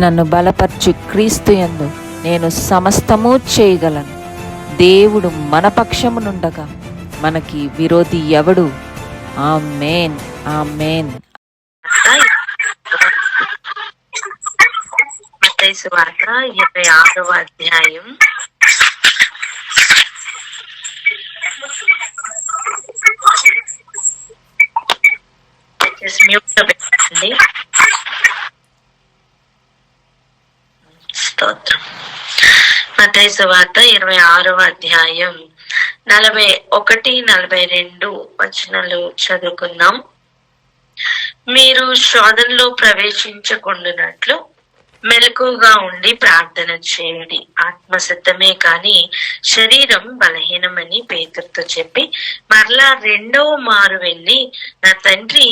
నన్ను బలపరచు క్రీస్తు యందు నేను సమస్తము చేయగలను. దేవుడు మన పక్షమునుండగా మనకి విరోధి ఎవడు? ఆమేన్, ఆమేన్. మత్తయి సువార్త 26వ అధ్యాయం 41-42 వచనాలు చదువుకుందాం. మీరు శోధనలో ప్రవేశించకుండానట్లు మెలకుగా ఉండి ప్రార్థన చేయండి. ఆత్మ సిద్ధమే కాని శరీరం బలహీనమని పేతురుతో చెప్పి మరలా 2వ మారు వెళ్ళి, నా తండ్రి,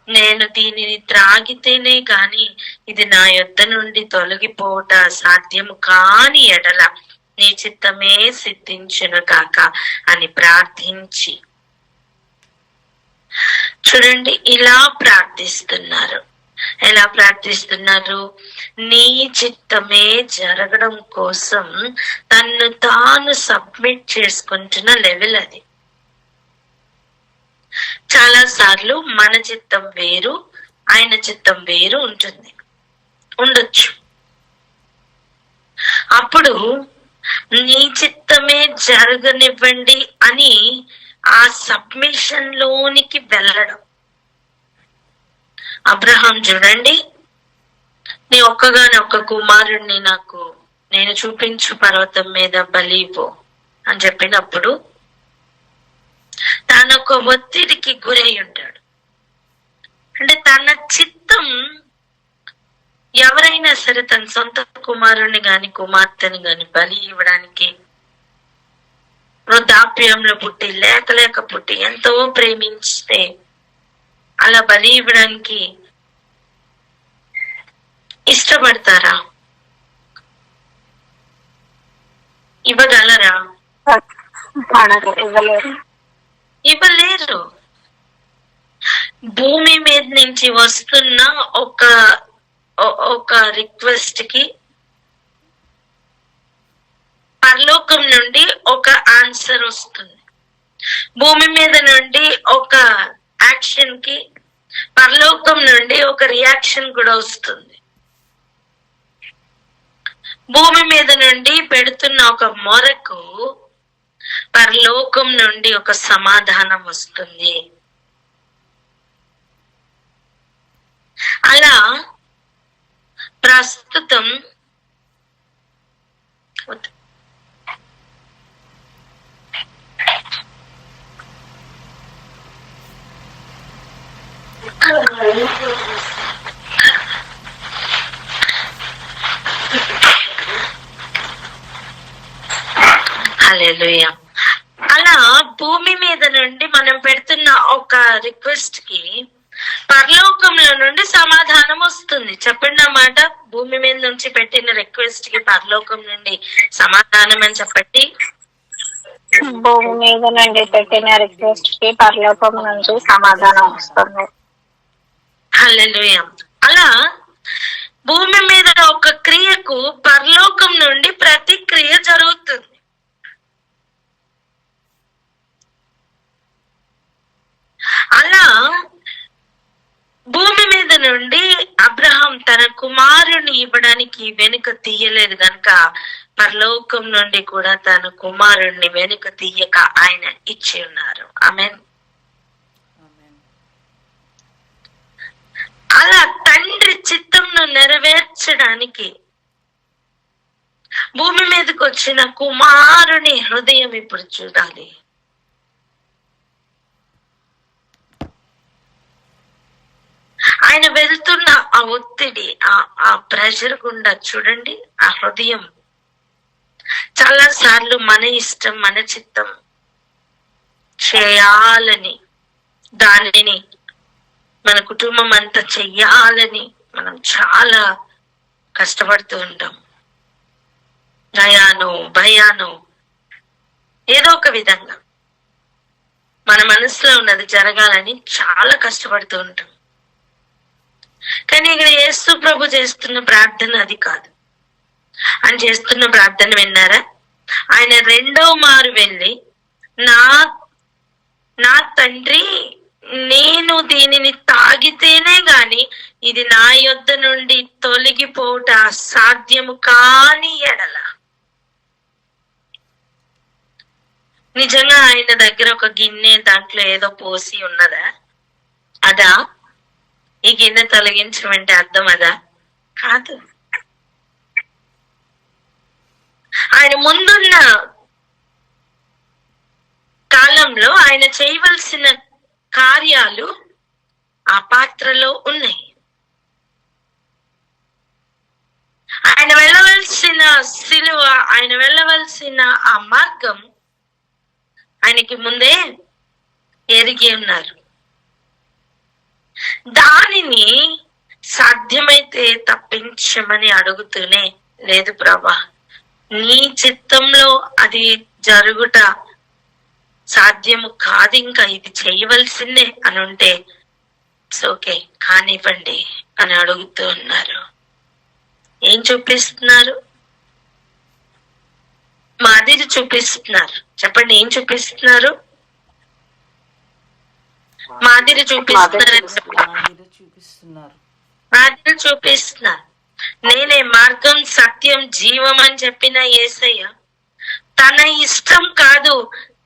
నేను దీనిని త్రాగితేనే గాని ఇది నా యొద్ద నుండి తొలగిపోవట సాధ్యము కాని ఎడల నీ చిత్తమే సిద్ధించును కాక అని ప్రార్థించి. చూడండి, ఇలా ప్రార్థిస్తున్నారు. ఎలా ప్రార్థిస్తున్నారు? నీ చిత్తమే జరగడం కోసం తన్ను తాను సబ్మిట్ చేసుకుంటున్న లెవెల్ అది. చాలా సార్లు మన చిత్తం వేరు, ఆయన చిత్తం వేరు ఉండొచ్చు. అప్పుడు నీ చిత్తమే జరగనివ్వండి అని ఆ సబ్మిషన్ లోనికి వెళ్ళడం. అబ్రహాం చూడండి, నీ ఒక్క కుమారుణ్ణి నాకు నేను చూపించు పర్వతం మీద బలి ఇవ్వు అని చెప్పినప్పుడు తన ఒక ఒత్తిడికి గురై ఉంటాడు. అంటే తన చిత్తం, ఎవరైనా సరే తన సొంత కుమారుణ్ణి గాని కుమార్తెని గాని బలి ఇవ్వడానికి వృద్ధాప్యంలో పుట్టి లేక పుట్టి ఎంతో ప్రేమించితే అలా బలి ఇవ్వడానికి ఇష్టపడతారా? ఇవ్వగలరా? ఇవ్వలేరు. భూమి మీద నుంచి వస్తున్న ఒక రిక్వెస్ట్ కి పరలోకం నుండి ఒక ఆన్సర్ వస్తుంది. భూమి మీద నుండి ఒక యాక్షన్ కి పరలోకం నుండి ఒక రియాక్షన్ కూడా వస్తుంది. భూమి మీద నుండి పెడుతున్న ఒక మొరకు పరలోకం నుండి ఒక సమాధానం వస్తుంది. అలా ప్రస్తుతం హల్లెలూయా. అలా భూమి మీద నుండి మనం పెడుతున్న ఒక రిక్వెస్ట్ కి పరలోకంలో నుండి సమాధానం వస్తుంది. చెప్పండి ఆ మాట. భూమి మీద నుంచి పెట్టిన రిక్వెస్ట్ కి పరలోకం నుండి సమాధానం అని చెప్పండి. భూమి మీద నుండి పెట్టిన రిక్వెస్ట్ కి పరలోకం నుంచి సమాధానం వస్తుంది. హల్లెలూయా. అలా భూమి మీద ఒక క్రియకు పరలోకం నుండి ప్రతిక్రియ జరుగుతుంది. అలా భూమి మీద నుండి అబ్రహాం తన కుమారుని ఇవ్వడానికి వెనుక తీయలేదు గనక పరలోకం నుండి కూడా తన కుమారుణ్ణి వెనుక తీయక ఆయన ఇచ్చి ఉన్నారు. ఆమేన్. అలా తండ్రి చిత్తంను నెరవేర్చడానికి భూమి మీదకి వచ్చిన కుమారుని హృదయం ఇప్పుడు చూడాలి. ఆయన వెళ్తున్న ఆ ఒత్తిడి, ఆ ప్రెషర్ గుండా చూడండి ఆ హృదయం. చాలా సార్లు మన ఇష్టం, మన చిత్తం చేయాలని, దానిని మన కుటుంబం అంతా చెయ్యాలని మనం చాలా కష్టపడుతూ ఉంటాం. భయాను ఏదో ఒక విధంగా మన మనసులో ఉన్నది జరగాలని చాలా కష్టపడుతూ ఉంటాం. కానీ ఇక్కడ యేసు ప్రభు చేస్తున్న ప్రార్థన అది కాదు. ఆయన చేస్తున్న ప్రార్థన విన్నారా? ఆయన రెండో మారు వెళ్ళి, నా నా తండ్రి, నేను దీనిని తాగితేనే గాని ఇది నా యొద్ద నుండి తొలగిపోవుట సాధ్యము కాని ఎడల. నిజంగా ఆయన దగ్గర ఒక గిన్నె, దాంట్లో ఏదో పోసి ఉన్నదా? అదా ఈ గిన్నె తొలగించమంటే అర్థం? అదా కాదు. ఆయన ముందున్న కాలంలో ఆయన చేయవలసిన కార్యాలు ఆ పాత్రలో ఉన్నాయి. ఆయన వెళ్ళవలసిన సిలువ, ఆయన వెళ్ళవలసిన ఆ మార్గం ఆయనకి ముందే ఎరిగి ఉన్నారు. దానిని సాధ్యమైతే తప్పించమని అడుగుతూనే, లేదు ప్రభా, నీ చిత్తంలో అది జరుగుట సాధ్యము కాదు, ఇంకా ఇది చేయవలసిందే అని ఉంటే ఓకే కానివ్వండి అని అడుగుతూ ఉన్నారు. ఏం చూపిస్తున్నారు? మాదిరి చూపిస్తున్నారు. చెప్పండి, ఏం చూపిస్తున్నారు? మాదిరి చూపిస్తున్నారు. మాదిరి చూపిస్తున్నారు. నేనే మార్గం, సత్యం, జీవం అని చెప్పిన యేసయ్య తన ఇష్టం కాదు,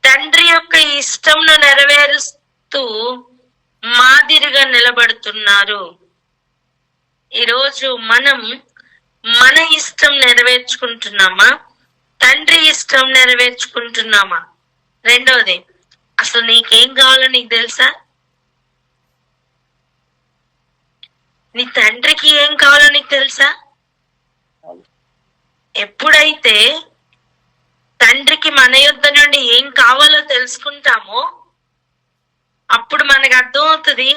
తండ్రి యొక్క ఇష్టంను నెరవేరుస్తూ మాదిరిగా నిలబడుతున్నారు. ఈరోజు మనం మన ఇష్టం నెరవేర్చుకుంటున్నామా? తండ్రి ఇష్టం నెరవేర్చుకుంటున్నామా? రెండవది, అసలు నీకేం కావాలో నీకు తెలుసా? నీ తండ్రికి ఏం కావాలో నీకు తెలుసా? ఎప్పుడైతే తండ్రికి మన యొద్ద నుండి ఏం కావాలో తెలుసుకుంటామో అప్పుడు మనకు అర్థం అవుతుంది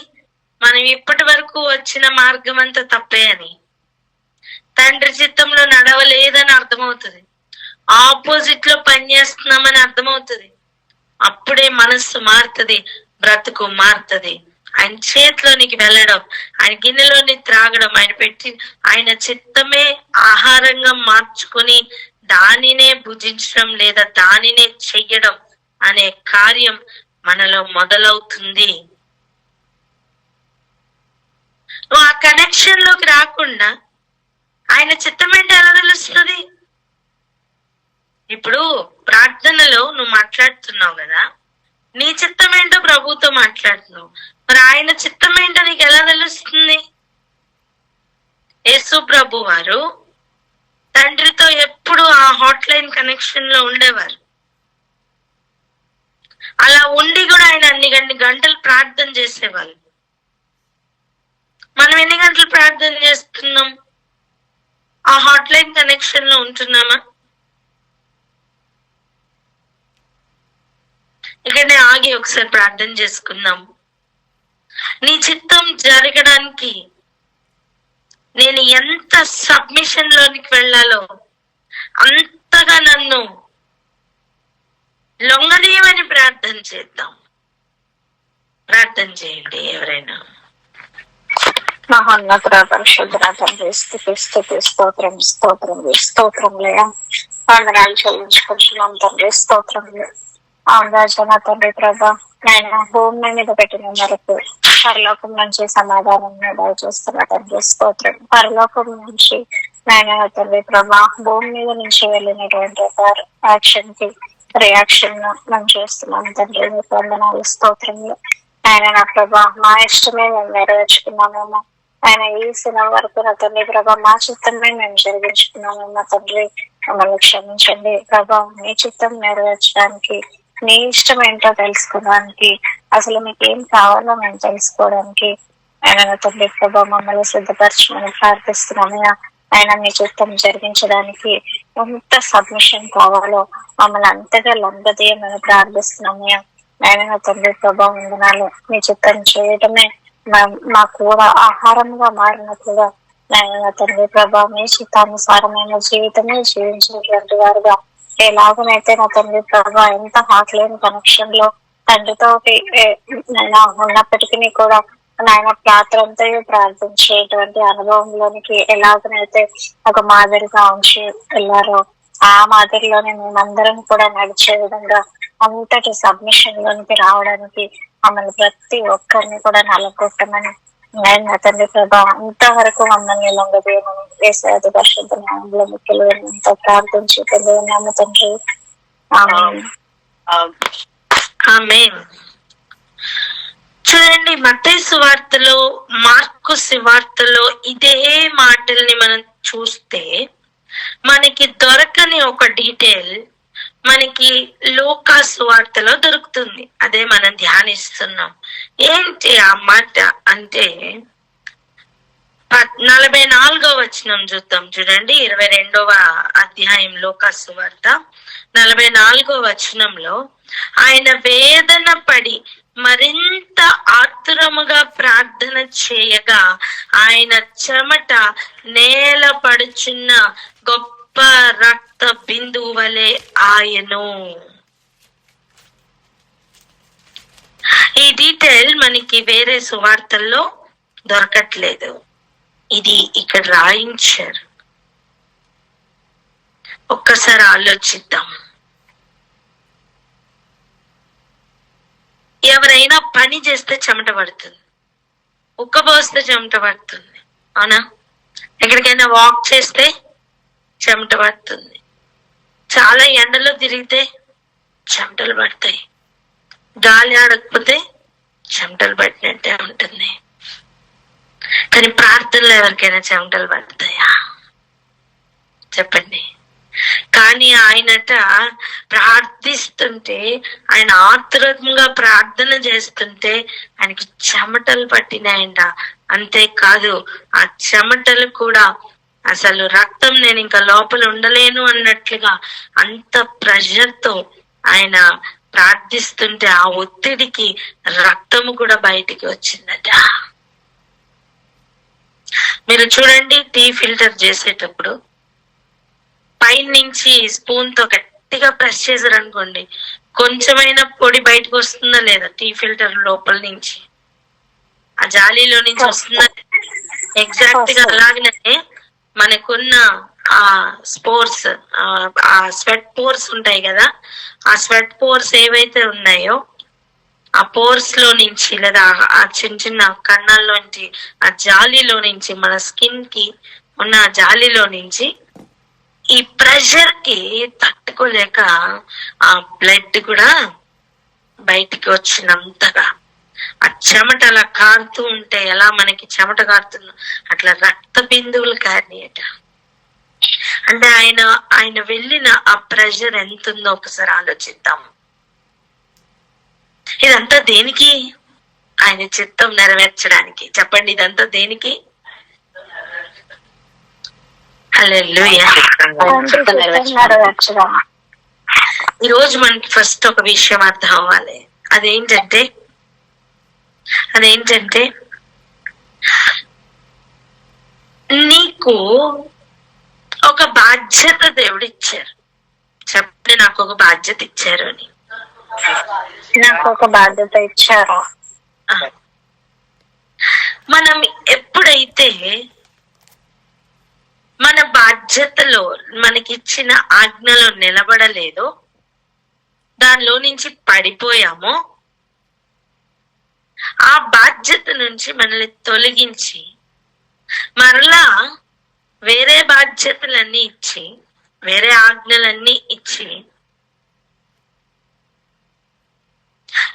మనం ఇప్పటి వరకు వచ్చిన మార్గం అంతా తప్పే అని. తండ్రి చిత్తంలో నడవలేదని అర్థమవుతుంది, ఆపోజిట్ లో పనిచేస్తున్నామని అర్థమవుతుంది. అప్పుడే మనస్సు మారుతుంది, బ్రతుకు మారుతుంది. ఆయన చేతిలోనికి వెళ్ళడం, ఆయన గిన్నెలోని త్రాగడం, ఆయన చిత్తమే ఆహారంగా మార్చుకొని దానినే భుజించడం లేదా దానినే చెయ్యడం అనే కార్యం మనలో మొదలవుతుంది. నువ్వు ఆ కనెక్షన్ లోకి రాకుండా ఆయన చిత్తం ఏంటో ఎలా తెలుస్తుంది? ఇప్పుడు ప్రార్థనలో నువ్వు మాట్లాడుతున్నావు కదా, నీ చిత్తం ఏంటో ప్రభుతో మాట్లాడుతున్నావు, మరి ఆయన చిత్తం ఏంటో నీకు ఎలా తెలుస్తుంది? యేసు ప్రభు వారు తండ్రితో ఎప్పుడు ఆ హాట్ లైన్ కనెక్షన్ లో ఉండేవారు. అలా ఉండి కూడా ఆయన అన్ని గంటలు ప్రార్థన చేసేవాళ్ళు. మనం ఎన్ని గంటలు ప్రార్థన చేస్తున్నాం? ఆ హాట్ లైన్ కనెక్షన్ లో ఉంటున్నామా? ఇక్కడనే ఆగి ఒకసారి ప్రార్థన చేసుకుందాం. నీ చిత్తం జరగడానికి నేను ఎంత సబ్మిషన్ లోనికి వెళ్ళాలో అంతగా నన్ను లొంగదీయమని ప్రార్థన చేద్దాం. ప్రార్థన చేయండి ఎవరైనా. మహోన్నతుడ, పరిశుద్ధుడ తండ్రి, స్తుతి స్తోత్రం స్తోత్రం స్తోత్రంలయ వందనాలు చెల్లించుకుంటున్నాం తండ్రి, స్తోత్రంలో. అవునా జన తండ్రి ప్రభా, ఆయన భూమి మీద పెట్టిన వరకు పరలోకం నుంచి సమాధానం దయచేస్తున్న తండ్రి, స్తోత్రం. పరలోకం నుంచి నాయన తండ్రి ప్రభా, భూమి మీద నుంచి వెళ్ళినటువంటి యాక్షన్ కి రియాక్షన్ మనం చేస్తున్నాం తండ్రి, మీకు వందనాలు, స్తోత్రంలో. ఆయన నా ప్రభా, మా ఇష్టమే మేము నెరవేర్చుకున్నామేమో, ఆయన ఈ సినిమా వరకు నా తండ్రి ప్రభా మా చిత్తమే మేము జరిగించుకున్నామేమో తండ్రి, మమ్మల్ని క్షమించండి ప్రభా. నీ చిత్తం నెరవేర్చడానికి, నీ ఇష్టం ఏంటో తెలుసుకోవడానికి, అసలు మీకు ఏం కావాలో మేము తెలుసుకోవడానికి ఆయన తండ్రి ప్రభా మమ్మల్ని సిద్ధపరచమని ప్రార్థిస్తున్నామయ్యా. ఆయన మీ చిత్తం జరిగించడానికి ఎంత సబ్మిషన్ కావాలో మమ్మల్ని అంతగా లొంగదీయమని ప్రార్థిస్తున్నామయ్యా. ఆయన తండ్రి ప్రభా వందనాలు. మీ చిత్తం చేయటమే మా కూర ఆహారంగా మారినట్లుగా ఆయన తండ్రి ప్రభా మీ చిత్తానుసారమైన జీవితమే జీవించినటువంటి వారుగా, ఎలాగనైతే నా తండ్రి ప్రభా ఎంత హాట్ లేని కనెక్షన్ లో తండ్రితో ఉన్నప్పటికీ కూడా నాయన రాత్రంతా ప్రార్థించేటువంటి అనుభవంలోనికి ఎలాగనైతే ఒక మాదిరిగా ఉంచి వెళ్ళారో ఆ మాదిరిలోనే మేమందరం కూడా నడిచే విధంగా అంతటి సబ్మిషన్ లోనికి రావడానికి మమ్మల్ని ప్రతి ఒక్కరిని కూడా నలగొట్టమని నేను తండ్రి ప్రభా ఇంతవరకు మమ్మల్ని లొంగదేమని వేసేది పరిశుద్ధ న్యాయంలో ముఖ్యులు ఎంతో ప్రార్థించి పొందున్నాము తండ్రి. ఆమేన్. ఆమేన్. చూడండి, మత్తయి సువార్తలో, మార్కు సువార్తలో ఇదే మాటల్ని మనం చూస్తే మనకి దొరకని ఒక డీటెయిల్ మనకి లూకా సువార్తలో దొరుకుతుంది. అదే మనం ధ్యానిస్తున్నాం. ఏంటి ఆ మాట అంటే 44వ వచనం చూద్దాం. చూడండి, 22వ అధ్యాయం లూకా సువార్త 44వ వచనంలో ఆయన వేదన పడి మరింత ఆతురముగా ప్రార్థన చేయగా ఆయన చెమట నేల పడుచున్న గొప్ప రక్త బిందువు వలె ఆయను. ఈ డీటెయిల్ మనకి వేరే సువార్తల్లో దొరకట్లేదు. ఇది ఇక్కడ రాయించారు. ఒక్కసారి ఆలోచిద్దాం. ఎవరైనా పని చేస్తే చెమట పడుతుంది, ఉక్కబోస్తే చెమట పడుతుంది, అవునా? ఎక్కడికైనా వాక్ చేస్తే చెమట పడుతుంది, చాలా ఎండలో తిరిగితే చెమటలు పడతాయి, గాలి ఆడకపోతే చెమటలు పట్టినట్టే ఉంటుంది. కానీ ప్రార్థనలో ఎవరికైనా చెమటలు పడతాయా? చెప్పండి. కానీ ఆయనట ప్రార్థిస్తుంటే, ఆయన ఆతురంగా ప్రార్థన చేస్తుంటే ఆయనకి చెమటలు పట్టినాయంట. అంతేకాదు, ఆ చెమటలు కూడా అసలు రక్తం నేను ఇంకా లోపల ఉండలేను అన్నట్లుగా అంత ప్రెషర్ తో ఆయన ప్రార్థిస్తుంటే ఆ ఒత్తిడికి రక్తము కూడా బయటికి వచ్చిందట. మీరు చూడండి, టీ ఫిల్టర్ చేసేటప్పుడు పైనుంచి స్పూన్ తో గట్టిగా ప్రెస్ చేశారు అనుకోండి, కొంచెమైనా పొడి బయటకు వస్తుందా లేదా? టీ ఫిల్టర్ లోపల నుంచి, ఆ జాలీలో నుంచి వస్తుందా? ఎగ్జాక్ట్ గా అలాగనే మనకున్న ఆ స్పోర్స్, ఆ స్వెట్ పోర్స్ ఉంటాయి కదా, ఆ స్వెట్ పోర్స్ ఏవైతే ఉన్నాయో ఆ పోర్స్ లో నుంచి లేదా ఆ చిన్న చిన్న కన్నాల్లోంచి, ఆ జాలీలో నుంచి, మన స్కిన్ కి ఉన్న ఆ జాలీలో నుంచి ఈ ప్రెషర్ కి తట్టుకోలేక ఆ బ్లడ్ కూడా బయటికి వచ్చినంతగా ఆ చెమట అలా కారుతూ ఉంటే ఎలా మనకి చెమట కారుతుందో అట్లా రక్త బిందువులు కారినాయట. అంటే ఆయన వెళ్ళిన ఆ ప్రెషర్ ఎంత ఉందో ఒకసారి ఆలోచిద్దాం. ఇదంతా దేనికి? ఆయన చిత్తం నెరవేర్చడానికి. చెప్పండి, ఇదంతా దేనికి? హల్లెలూయా. ఈ రోజు మనకి ఫస్ట్ ఒక విషయం అర్థం అవ్వాలి. అదేంటంటే నీకు ఒక బాధ్యత దేవుడు ఇచ్చారు. చెప్పండి, నాకు ఒక బాధ్యత ఇచ్చారు అని. నాకు ఒక బాధ్యత ఇచ్చారు. మనం ఎప్పుడైతే మన బాధ్యతలో, మనకిచ్చిన ఆజ్ఞలో నిలబడలేదో, దానిలో నుంచి పడిపోయామో, ఆ బాధ్యత నుంచి మనల్ని తొలగించి మరలా వేరే బాధ్యతలన్నీ ఇచ్చి, వేరే ఆజ్ఞలన్నీ ఇచ్చి,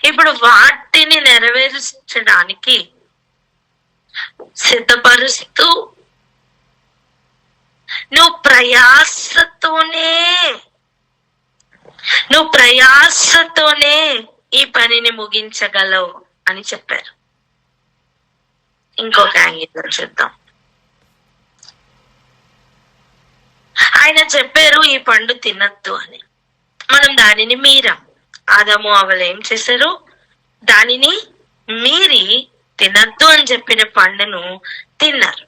ఇప్పుడు వాటిని నెరవేర్చడానికి సిద్ధపరుస్తూ నువ్వు ప్రయాసతోనే ఈ పనిని ముగించగలవు అని చెప్పారు. ఇంకొక యాంగిల్ చూద్దాం. ఆయన చెప్పారు ఈ పండు తినద్దు అని. మనం దానిని మీరాం. ఆదాము అవ్వలు ఏం చేశారు? దానిని మీరి తినద్దు అని చెప్పిన పండును తిన్నారు.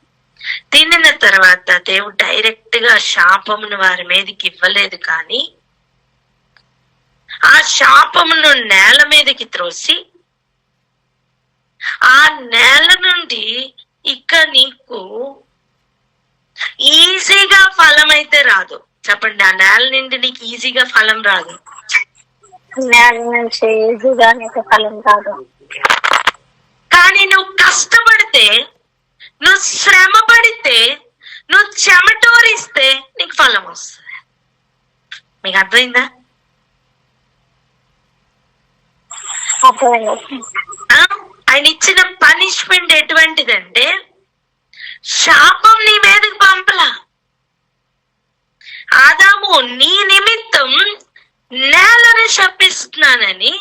తినిన తర్వాత దేవుడు డైరెక్ట్ గా శాపమును వారి మీదకి ఇవ్వలేదు, కానీ ఆ శాపమును నేల మీదకి త్రోసి ఆ నేల నుండి ఇక నీకు ఈజీగా ఫలం అయితే రాదు. చెప్పండి, ఆ నేల నుండి నీకు ఈజీగా ఫలం రాదు. నేల నుంచి ఈజీగా నీకు ఫలం రాదు. కానీ నువ్వు కష్టపడితే, నువ్వు శ్రమ పడితే, నువ్వు చెమటోరిస్తే నీకు ఫలం వస్తుంది. మీకు అర్థమైందా? ఆయన ఇచ్చిన పనిష్మెంట్ ఎటువంటిదంటే, శాపం నీ మీదకి పంపలా. ఆదాము, నీ నిమిత్తం నేలను శపిస్తున్నానని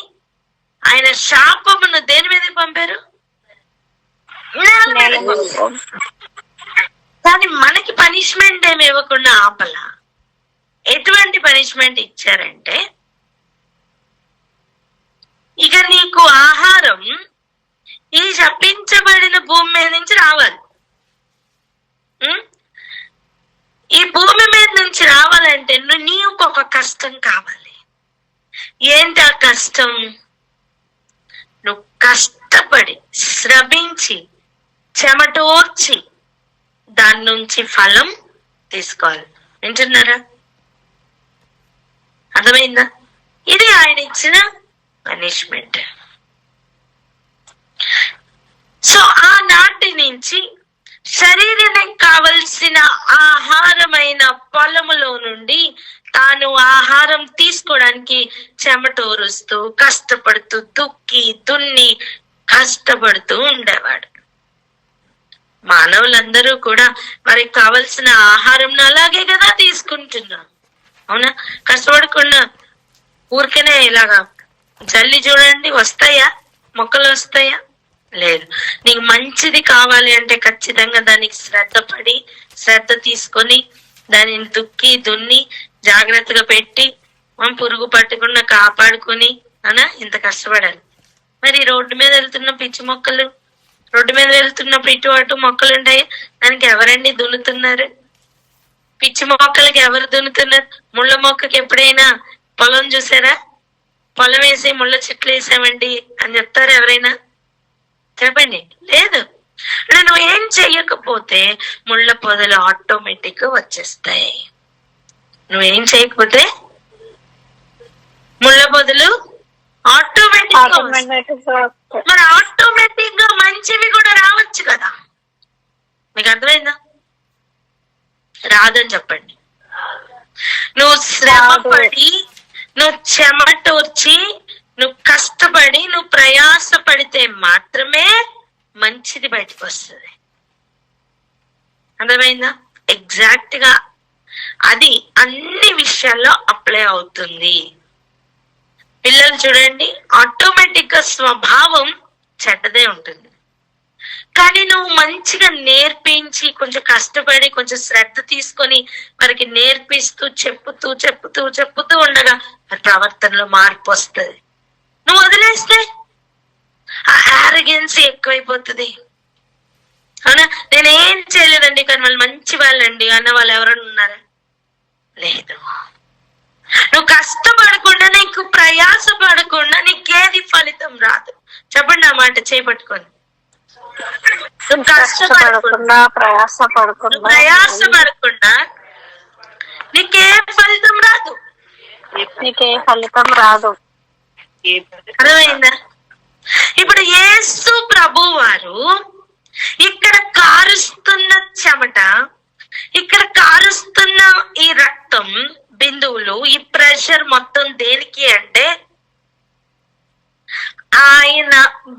ఆయన శాపమును దేని మీదకి పంపారు? నేల మీదకి పంపారు. కానీ మనకి పనిష్మెంట్ ఏమి ఇవ్వకుండా ఆపలా. ఎటువంటి పనిష్మెంట్ ఇచ్చారంటే, ఇక నీకు ఆహారం ఈ శపించబడిన భూమి మీద నుంచి రావాలి. ఈ భూమి మీద నుంచి రావాలంటే నీకు ఒక కష్టం కావాలి. ఏంటి ఆ కష్టం? నువ్వు కష్టపడి శ్రమించి చెమటోర్చి దాని నుంచి ఫలం తీసుకోవాలి. వింటున్నారా? అర్థమైందా? ఇది ఆయన ఇచ్చిన పనిష్మెంట్. సో ఆనాటి నుంచి శరీరానికి కావలసిన ఆహారమైన పొలములో నుండి తాను ఆహారం తీసుకోవడానికి చెమటోరుస్తూ కష్టపడుతూ దుక్కి దున్ని కష్టపడుతూ ఉండేవాడు. మానవులందరూ కూడా వారికి కావలసిన ఆహారం అలాగే కదా తీసుకుంటున్నారు. అవునా? కష్టపడకుండా ఊరికనే ఇలాగా జల్లి చూడండి, వస్తాయా? మొక్కలు వస్తాయా? లేదు. నీకు మంచిది కావాలి అంటే ఖచ్చితంగా దానికి శ్రద్ధ తీసుకొని దానిని దుక్కి దున్ని జాగ్రత్తగా పెట్టి పురుగు పట్టకుండా కాపాడుకొని ఇంత కష్టపడాలి. మరి రోడ్డు మీద వెళ్తున్న పిచ్చి మొక్కలు, రోడ్డు మీద వెళ్తున్నప్పుడు ఇటు అటు మొక్కలు ఉంటాయి, దానికి ఎవరండి దున్నుతున్నారు? పిచ్చి మొక్కలకి ఎవరు దున్నుతున్నారు? ముళ్ళ మొక్కకి ఎప్పుడైనా పొలం చూసారా? పొలం వేసి ముళ్ళ చెట్లు వేసామండి అని చెప్తారు ఎవరైనా? చెప్పండి, లేదు. నువ్వు ఏం చెయ్యకపోతే ముళ్ళ పొదలు ఆటోమేటిక్ గా వచ్చేస్తాయి. నువ్వేం చేయకపోతే ముళ్ళ పొదలు ఆటోమేటిక్ గా, మరి ఆటోమేటిక్ గా మంచివి కూడా రావచ్చు కదా. మీకు అర్థమైందా? రాదని చెప్పండి. నువ్వు శ్రమపడి, నువ్వు చెమటోర్చి, నువ్వు కష్టపడి, నువ్వు ప్రయాస పడితే మాత్రమే మంచిది బయటకు వస్తుంది. అర్థమైందా? ఎగ్జాక్ట్ గా అది అన్ని విషయాల్లో అప్లై అవుతుంది. పిల్లలు చూడండి, ఆటోమేటిక్ గా స్వభావం చెడ్డదే ఉంటుంది. కానీ నువ్వు మంచిగా నేర్పించి, కొంచెం కష్టపడి, కొంచెం శ్రద్ధ తీసుకొని వారికి నేర్పిస్తూ చెప్పుతూ చెప్పుతూ చెప్పుతూ ఉండగా వారి ప్రవర్తనలో మార్పు వస్తుంది. నువ్వు వదిలేస్తే ఆ ఆరోగెన్సీ ఎక్కువైపోతుంది. అవునా? నేనేం చేయలేదండి కానీ వాళ్ళు మంచి వాళ్ళండి అన్న వాళ్ళు ఎవరైనా ఉన్నారా? లేదు. నువ్వు కష్టపడకుండా, నీకు ప్రయాస పడకుండా నీకేది ఫలితం రాదు. చెప్పండి ఆ మాట చేపట్టుకొని. నువ్వు కష్టపడకుండా, ప్రయాస పడకుండా నీకే ఫలితం రాదు. అర్థమైందా? ఇప్పుడు యేసు ప్రభు వారు ఇక్కడ కారుస్తున్న చెమట, ఇక్కడ కారుస్తున్న ఈ రక్తం బిందువులు, ఈ ప్రెషర్ మొత్తం దేనికి అంటే ఆయన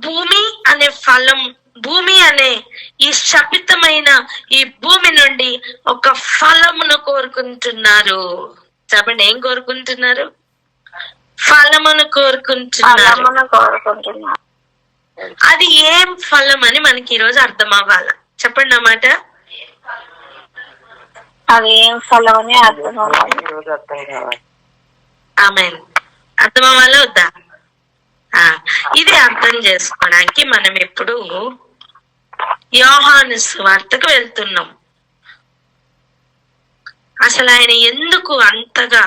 భూమి అనే ఫలం, భూమి అనే ఈ శపితమైన ఈ భూమి నుండి ఒక ఫలమును కోరుకుంటున్నారు. చెప్పండి, ఏం కోరుకుంటున్నారు? ఫలమును కోరుకుంటున్నారు. అది ఏం ఫలం అని మనకి ఈరోజు అర్థం అవ్వాలి. చెప్పండి అన్నమాట. అది ఏం ఫలం అని అర్థం అవ్వాలి. ఆమేన్. అర్థం అవ్వాలా వద్దా? ఇది అర్థం చేసుకోవడానికి మనం ఇప్పుడు యోహాను సువార్తకు వెళ్తున్నాం. అసలు ఆయన ఎందుకు అంతగా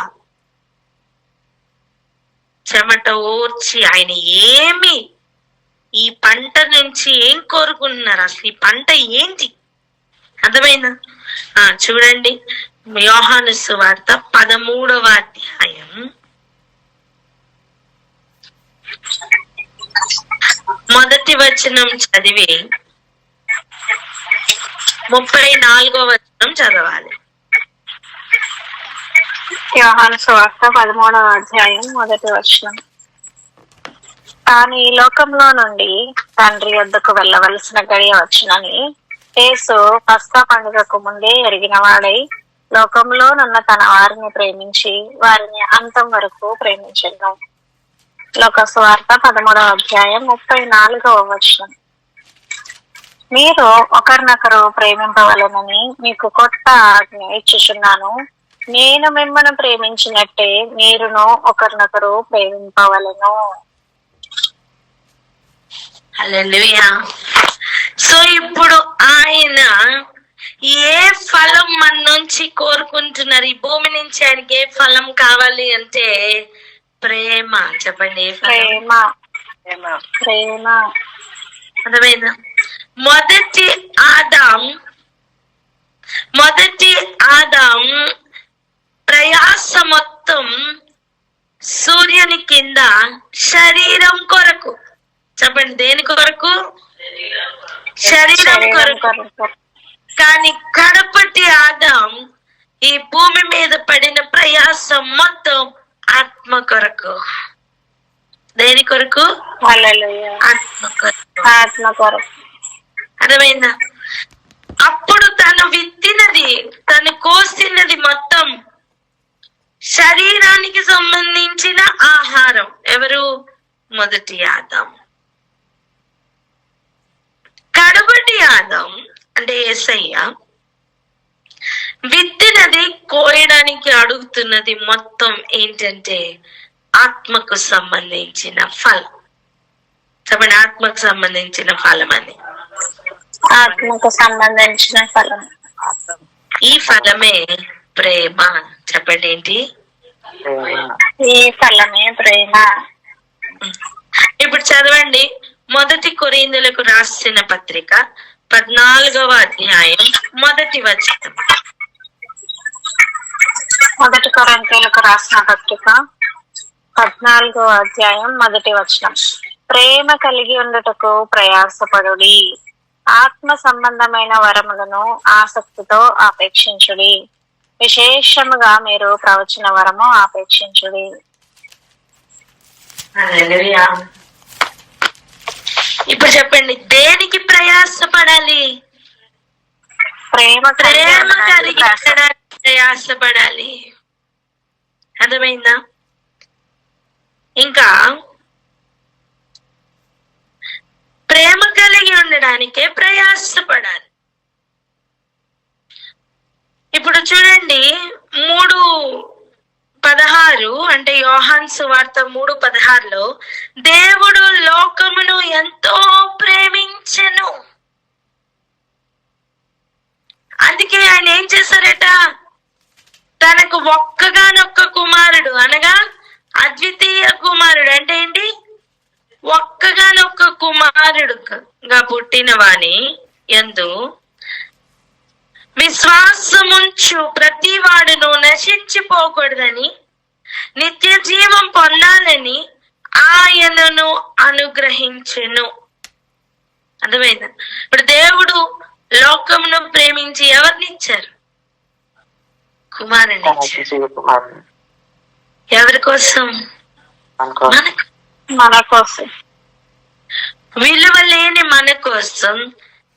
చెమట ఓర్చి, ఆయన ఈ పంట నుంచి ఏం కోరుకుంటున్నారు, అసలు ఈ పంట ఏంటి? అర్థమైందా? చూడండి, యోహాను సువార్త 13వ అధ్యాయం 1వ వచనం చదివి 34వ వచనం చదవాలి. యోహాను సువార్త 13వ అధ్యాయం 1వ వచనం. తాను ఈ లోకంలో నుండి తండ్రి వద్దకు వెళ్ళవలసిన గడియ వచ్చునని యేసు పస్కా పండుగకు ముందే ఎరిగిన వాడై లోకంలో నున్న తన వారిని ప్రేమించి వారిని అంతం వరకు ప్రేమించను. లోక సువార్త 13వ అధ్యాయం 34వ వచనం. మీరు ఒకరినొకరు ప్రేమింపవలెనని మీకు కొత్త ఆజ్ఞ ఇచ్చుచున్నాను, నేను మిమ్మల్ని ప్రేమించినట్టే మీరును ఒకరినొకరు ప్రేమింపవలెను. హల్లెలూయా. సో ఇప్పుడు ఆయన ఏ ఫలం మన నుంచి కోరుకుంటున్నారు? ఈ భూమి నుంచి ఆయనకి ఏ ఫలం కావాలి అంటే ప్రేమ. చెప్పండి, ఏ ఫలం? ప్రేమ. అర్థమైందా? మొదటి ఆదాం ప్రయాస మొత్తం సూర్యుని కింద శరీరం కొరకు. చెప్పండి, దేని కొరకు? శరీరం కొరకు. కానీ కడపటి ఆదాం ఈ భూమి మీద పడిన ప్రయాసం మొత్తం ఆత్మ కొరకు. దేని కొరకు? ఆత్మ కొరకు. అర్థమైందా? అప్పుడు తను విత్తినది, తను కోసినది మొత్తం శరీరానికి సంబంధించిన ఆహారం. ఎవరు? మొదటి ఆదాం. కడపటి ఆదాం అంటే యేసయ్య విత్తినది, కోయడానికి అడుగుతున్నది మొత్తం ఏంటంటే ఆత్మకు సంబంధించిన ఫలం. చెప్పండి, ఆత్మకు సంబంధించిన ఫలం అని. ఆత్మకు సంబంధించిన ఫలం. ఈ ఫలమే ప్రేమ. చెప్పండి, ఏంటి? ఈ ఫలమే ప్రేమ. ఇప్పుడు చదవండి, 1 కొరింథీయులకు రాసిన పత్రిక 14వ అధ్యాయం 1వ వచనం. 1 కొరింథీయులకు రాసిన పత్రిక 14వ అధ్యాయం 1వ వచనం. ప్రేమ కలిగి ఉండుటకు ప్రయాసపడుడి, ఆత్మ సంబంధమైన వరములను ఆసక్తితో ఆపేక్షించుడి, విశేషముగా మీరు ప్రవచన వరము ఆపేక్షించుడి. ఇప్పుడు చెప్పండి, దేనికి ప్రయాసపడాలి? ప్రేమ కలిగి ప్రయాసపడాలి. అర్థమైందా? ఇంకా ప్రేమ కలిగి ఉండడానికే ప్రయాసపడాలి. ఇప్పుడు చూడండి, 3:16 అంటే యోహాను సువార్త 3:16లో దేవుడు లోకమును ఎంతో ప్రేమించెను. అందుకే ఆయన ఏం చేశారట? తనకు ఒక్కగానొక్క కుమారుడు అనగా అద్వితీయ కుమారుడు అంటే ఏంటి? ఒక్కగానొక్క కుమారుడుగా పుట్టిన వాని యందు విశ్వాసముంచు ప్రతి వాడును నశించిపోకూడదని, నిత్య జీవం పొందాలని ఆయనను అనుగ్రహించెను. అర్థమైందా? ఇప్పుడు దేవుడు లోకమును ప్రేమించి ఎవరిని ఇచ్చారు? కుమారుని ఇచ్చారు. ఎవరి కోసం? మన కోసం. విలువ లేని మన కోసం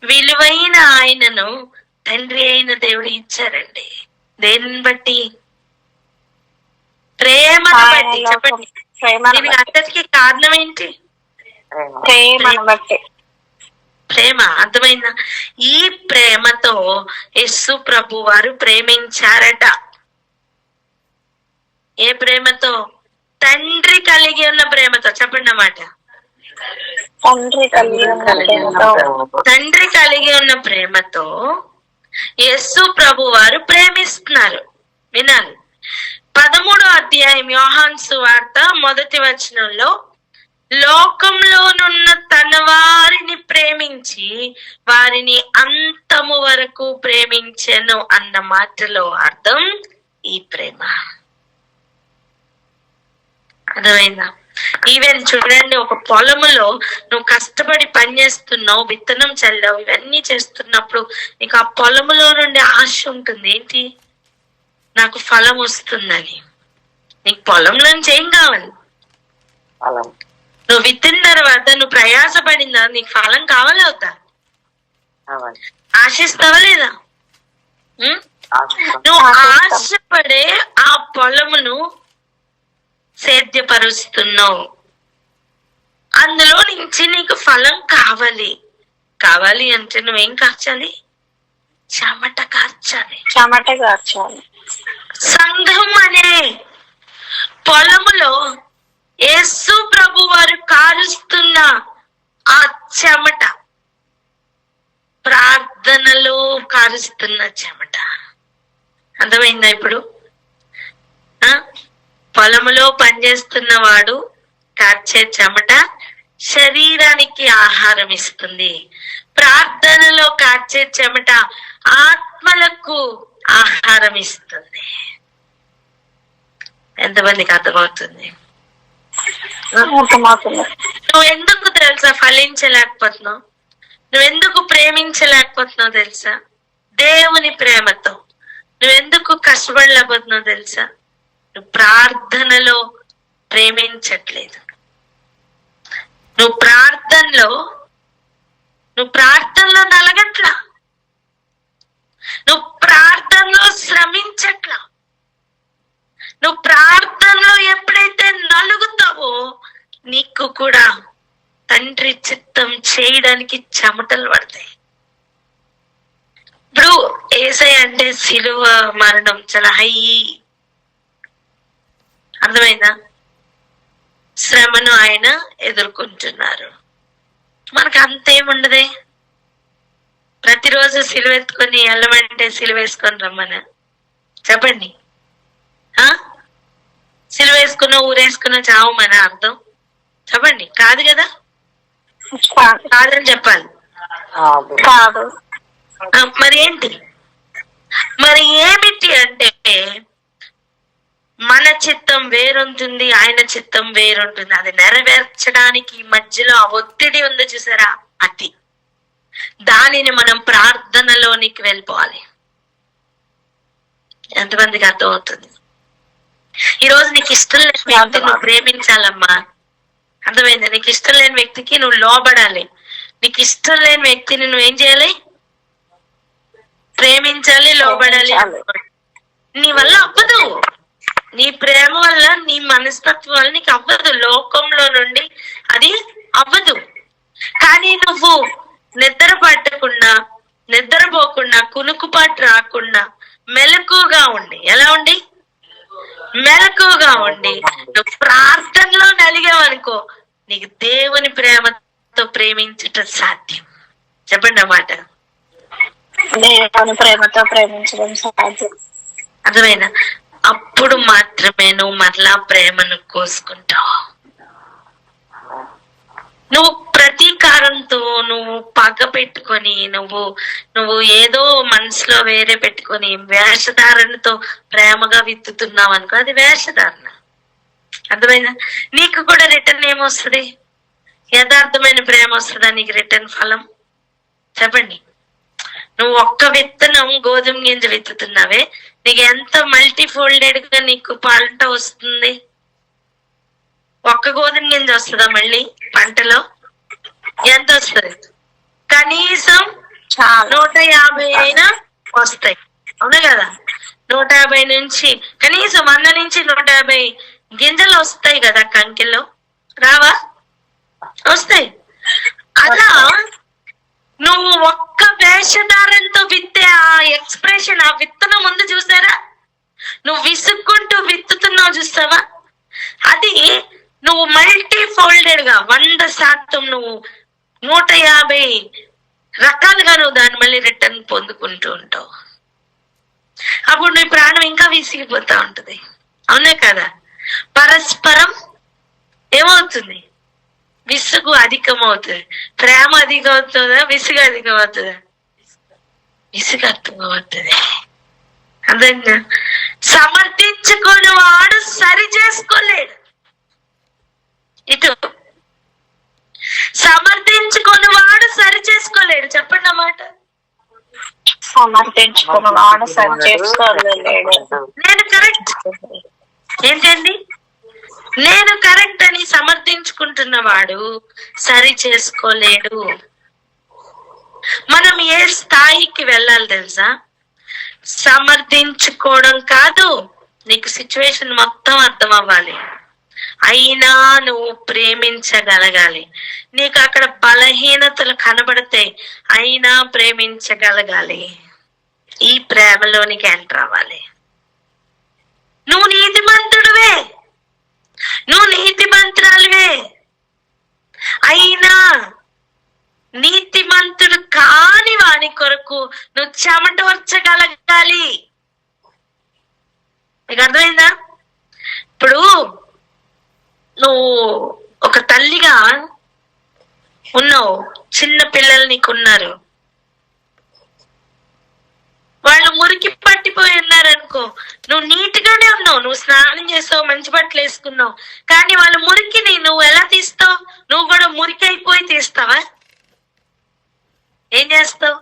విలువైన ఆయనను తండ్రి అయిన దేవుడు ఇచ్చారండి. దేనిని బట్టి? ప్రేమను బట్టి. చెప్పండి, దీనికి అంతటికి కారణం ఏంటి? ప్రేమను బట్టి. ప్రేమ. అర్థమైందా? ఈ ప్రేమతో యేసు ప్రభు వారు ప్రేమించారట. ఏ ప్రేమతో? తండ్రి కలిగి ఉన్న ప్రేమతో. చెప్పండి అన్నమాట. తండ్రి కలిగి ఉన్న ప్రేమతో యేసు ప్రభు వారు ప్రేమిస్తున్నారు. వినాలి, 13వ అధ్యాయం యోహాను సువార్త 1వ వచనంలో లోకంలోనున్న తన వారిని ప్రేమించి వారిని అంతము వరకు ప్రేమించెను అన్న మాటలో అర్థం ఈ ప్రేమ. అర్థమైందా? ఈవెన్ చూడండి, ఒక పొలములో నువ్వు కష్టపడి పని చేస్తున్నావు, విత్తనం చల్లావు, ఇవన్నీ చేస్తున్నప్పుడు నీకు ఆ పొలములో నుండి ఆశ ఉంటుంది. ఏంటి? నాకు ఫలం వస్తుందని. నీకు పొలం నుంచి ఏం కావాలి? నువ్వు విత్తిన తర్వాత నువ్వు ప్రయాసపడిందా, నీకు ఫలం కావాలి అవుతా? ఆశిస్తావా లేదా? నువ్వు ఆశపడే ఆ పొలమును సేద్యపరుస్తున్నావు. అందులో నుంచి నీకు ఫలం కావాలి. కావాలి అంటే నువ్వేం కార్చాలి? చెమట కార్చాలి. చెమట కార్చాలి. సంఘం అనే పొలములో యేసు ప్రభు వారు కారుస్తున్న ఆ చెమట, ప్రార్థనలో కారుస్తున్న చెమట. అర్థమైందా ఇప్పుడు? పొలములో పనిచేస్తున్న వాడు కార్చే చెమట శరీరానికి ఆహారం ఇస్తుంది. ప్రార్థనలో కార్చే చెమట ఆత్మలకు ఆహారం ఇస్తుంది. ఎంతమందికి అర్థమవుతుంది? నువ్వు ఎందుకు తెలుసా ఫలించలేకపోతున్నావు? నువ్వెందుకు ప్రేమించలేకపోతున్నావు తెలుసా? దేవుని ప్రేమతో. నువ్వెందుకు కష్టపడలేకపోతున్నావు తెలుసా? నువ్వు ప్రార్థనలో ప్రేమించట్లేదు. నువ్వు ప్రార్థనలో నలగట్లా. నువ్వు ప్రార్థనలో శ్రమించట్లా. నువ్వు ప్రార్థనలో ఎప్పుడైతే నలుగుతావో నీకు కూడా తండ్రి చిత్తం చేయడానికి చెమటలు పడతాయి. ఇప్పుడు యేసయ్య అంటే సిలువ మరణం చాలా హై. అర్థమైందా? శ్రమను ఆయన ఎదుర్కొంటున్నారు. మనకు అంతేముండదే. ప్రతిరోజు సిలువెత్తుకొని వెళ్ళమంటే సిలువేసుకొని రమ్మన చెప్పండి. సిలువేసుకున్న ఊరేసుకున్న చావమన అర్థం చెప్పండి. కాదు కదా? కాదని చెప్పాలి. కాదు. మరి ఏంటి? మరి ఏమిటి అంటే మన చిత్తం వేరుంటుంది, ఆయన చిత్తం వేరుంటుంది. అది నెరవేర్చడానికి మధ్యలో ఆ ఒత్తిడి ఉంది చూసారా, అది. దానిని మనం ప్రార్థనలోనికి వెళ్ళిపోవాలి. ఎంతమందికి అర్థం అవుతుంది? ఈరోజు నీకు ఇష్టం లేని వ్యక్తి నువ్వు ప్రేమించాలమ్మా. అర్థమైందా? నీకు ఇష్టం లేని వ్యక్తికి నువ్వు లోబడాలి. నీకు ఇష్టం లేని వ్యక్తిని నువ్వేం చేయాలి? ప్రేమించాలి, లోబడాలి. నీ వల్ల అవ్వదు. నీ ప్రేమ వల్ల, నీ మనస్తత్వం వల్ల నీకు అవ్వదు. లోకంలో నుండి అది అవ్వదు. కానీ నువ్వు నిద్ర పట్టకుండా, నిద్రపోకుండా, కునుకుపాటు రాకుండా మెలకుగా ఉండి, ఎలా ఉండి? మెలకుగా ఉండి నువ్వు ప్రార్థనలో నలిగావనుకో, నీకు దేవుని ప్రేమతో ప్రేమించటం సాధ్యం. చెప్పండి అన్నమాట. దేవుని ప్రేమతో ప్రేమించడం సాధ్యం. అర్థమైనా? అప్పుడు మాత్రమే నువ్వు మరలా ప్రేమను కోసుకుంటావు. నువ్వు ప్రతీకారంతో, నువ్వు పగ పెట్టుకొని, నువ్వు ఏదో మనసులో వేరే పెట్టుకొని వేషధారణతో ప్రేమగా విత్తుతున్నావు అనుకో, అది వేషధారణ. అర్థమైందా? నీకు కూడా రిటర్న్ ఏమొస్తుంది? యథార్థమైన ప్రేమ వస్తుందా నీకు రిటర్న్ ఫలం? చెప్పండి. నువ్వు ఒక్క విత్తనం గోధుమ గింజ విత్తుతున్నావే, నీకు ఎంత మల్టీ ఫోల్డెడ్ గా నీకు పంట వస్తుంది? ఒక్క గోధుమ గింజ వస్తుందా మళ్ళీ పంటలో? ఎంత వస్తుంది? కనీసం 150 అయినా వస్తాయి. అవునా కదా? 150 నుంచి కనీసం 100 నుంచి 150 గింజలు వస్తాయి కదా కంకిలో. రావా? వస్తాయి. అలా నువ్వు ఒక్క వేషధారంతో విత్తే ఆ ఎక్స్ప్రెషన్, ఆ విత్తనం ముందు చూసారా? నువ్వు విసుక్కుంటూ విత్తుతున్నావు చూస్తావా? అది నువ్వు మల్టీ ఫోల్డెడ్ గా 100% నువ్వు 150 రకాలుగా నువ్వు దాన్ని మళ్ళీ రిటర్న్ పొందుకుంటూ ఉంటావు. అప్పుడు నీ ప్రాణం ఇంకా విసిగిపోతా ఉంటది. అవునే కదా? పరస్పరం ఏమవుతుంది? విసుగు అధికమవుతుంది. ప్రేమ అధికమవుతుందా, విసుగు అధికమవుతుందా? విసుగు అర్థమవుతుంది. అదే సమర్థించుకొని వాడు సరి చేసుకోలేడు. ఇటు సమర్థించుకొని వాడు సరి చేసుకోలేడు. చెప్పండి అన్నమాట. సమర్థించుకున్న వాడు సరి చేసుకోలేడు. నేను కరెక్ట్ ఏంటండి, నేను కరెక్ట్ అని సమర్థించుకుంటున్నవాడు సరి చేసుకోలేడు. మనం ఏ స్థాయికి వెళ్ళాలి తెలుసా? సమర్థించుకోవడం కాదు, నీకు సిచ్యువేషన్ మొత్తం అర్థం అవ్వాలి, అయినా నువ్వు ప్రేమించగలగాలి. నీకు అక్కడ బలహీనతలు కనబడతాయి, అయినా ప్రేమించగలగాలి. ఈ ప్రేమలోనికి ఎంటర్ అవ్వాలి. నువ్వు నీతిమంతుడివే, నువ్వు నీతిమంతురాలివే, అయినా నీతిమంతుడు కాని వాని కొరకు నువ్వు చెమటోర్చగలగాలి. నీకు అర్థమైందా? ఇప్పుడు నువ్వు ఒక తల్లిగా ఉన్నావు, చిన్న పిల్లలు నీకున్నారు, వాళ్ళు మురికి పట్టిపోయి ఉన్నారనుకో, నువ్వు నీట్ గానే ఉన్నావు, నువ్వు స్నానం చేస్తావు, మంచి బట్టలు వేసుకున్నావు, కానీ వాళ్ళ మురికిని నువ్వు ఎలా తీస్తావు? నువ్వు కూడా మురికి అయిపోయి తీస్తావా? ఏం చేస్తావు?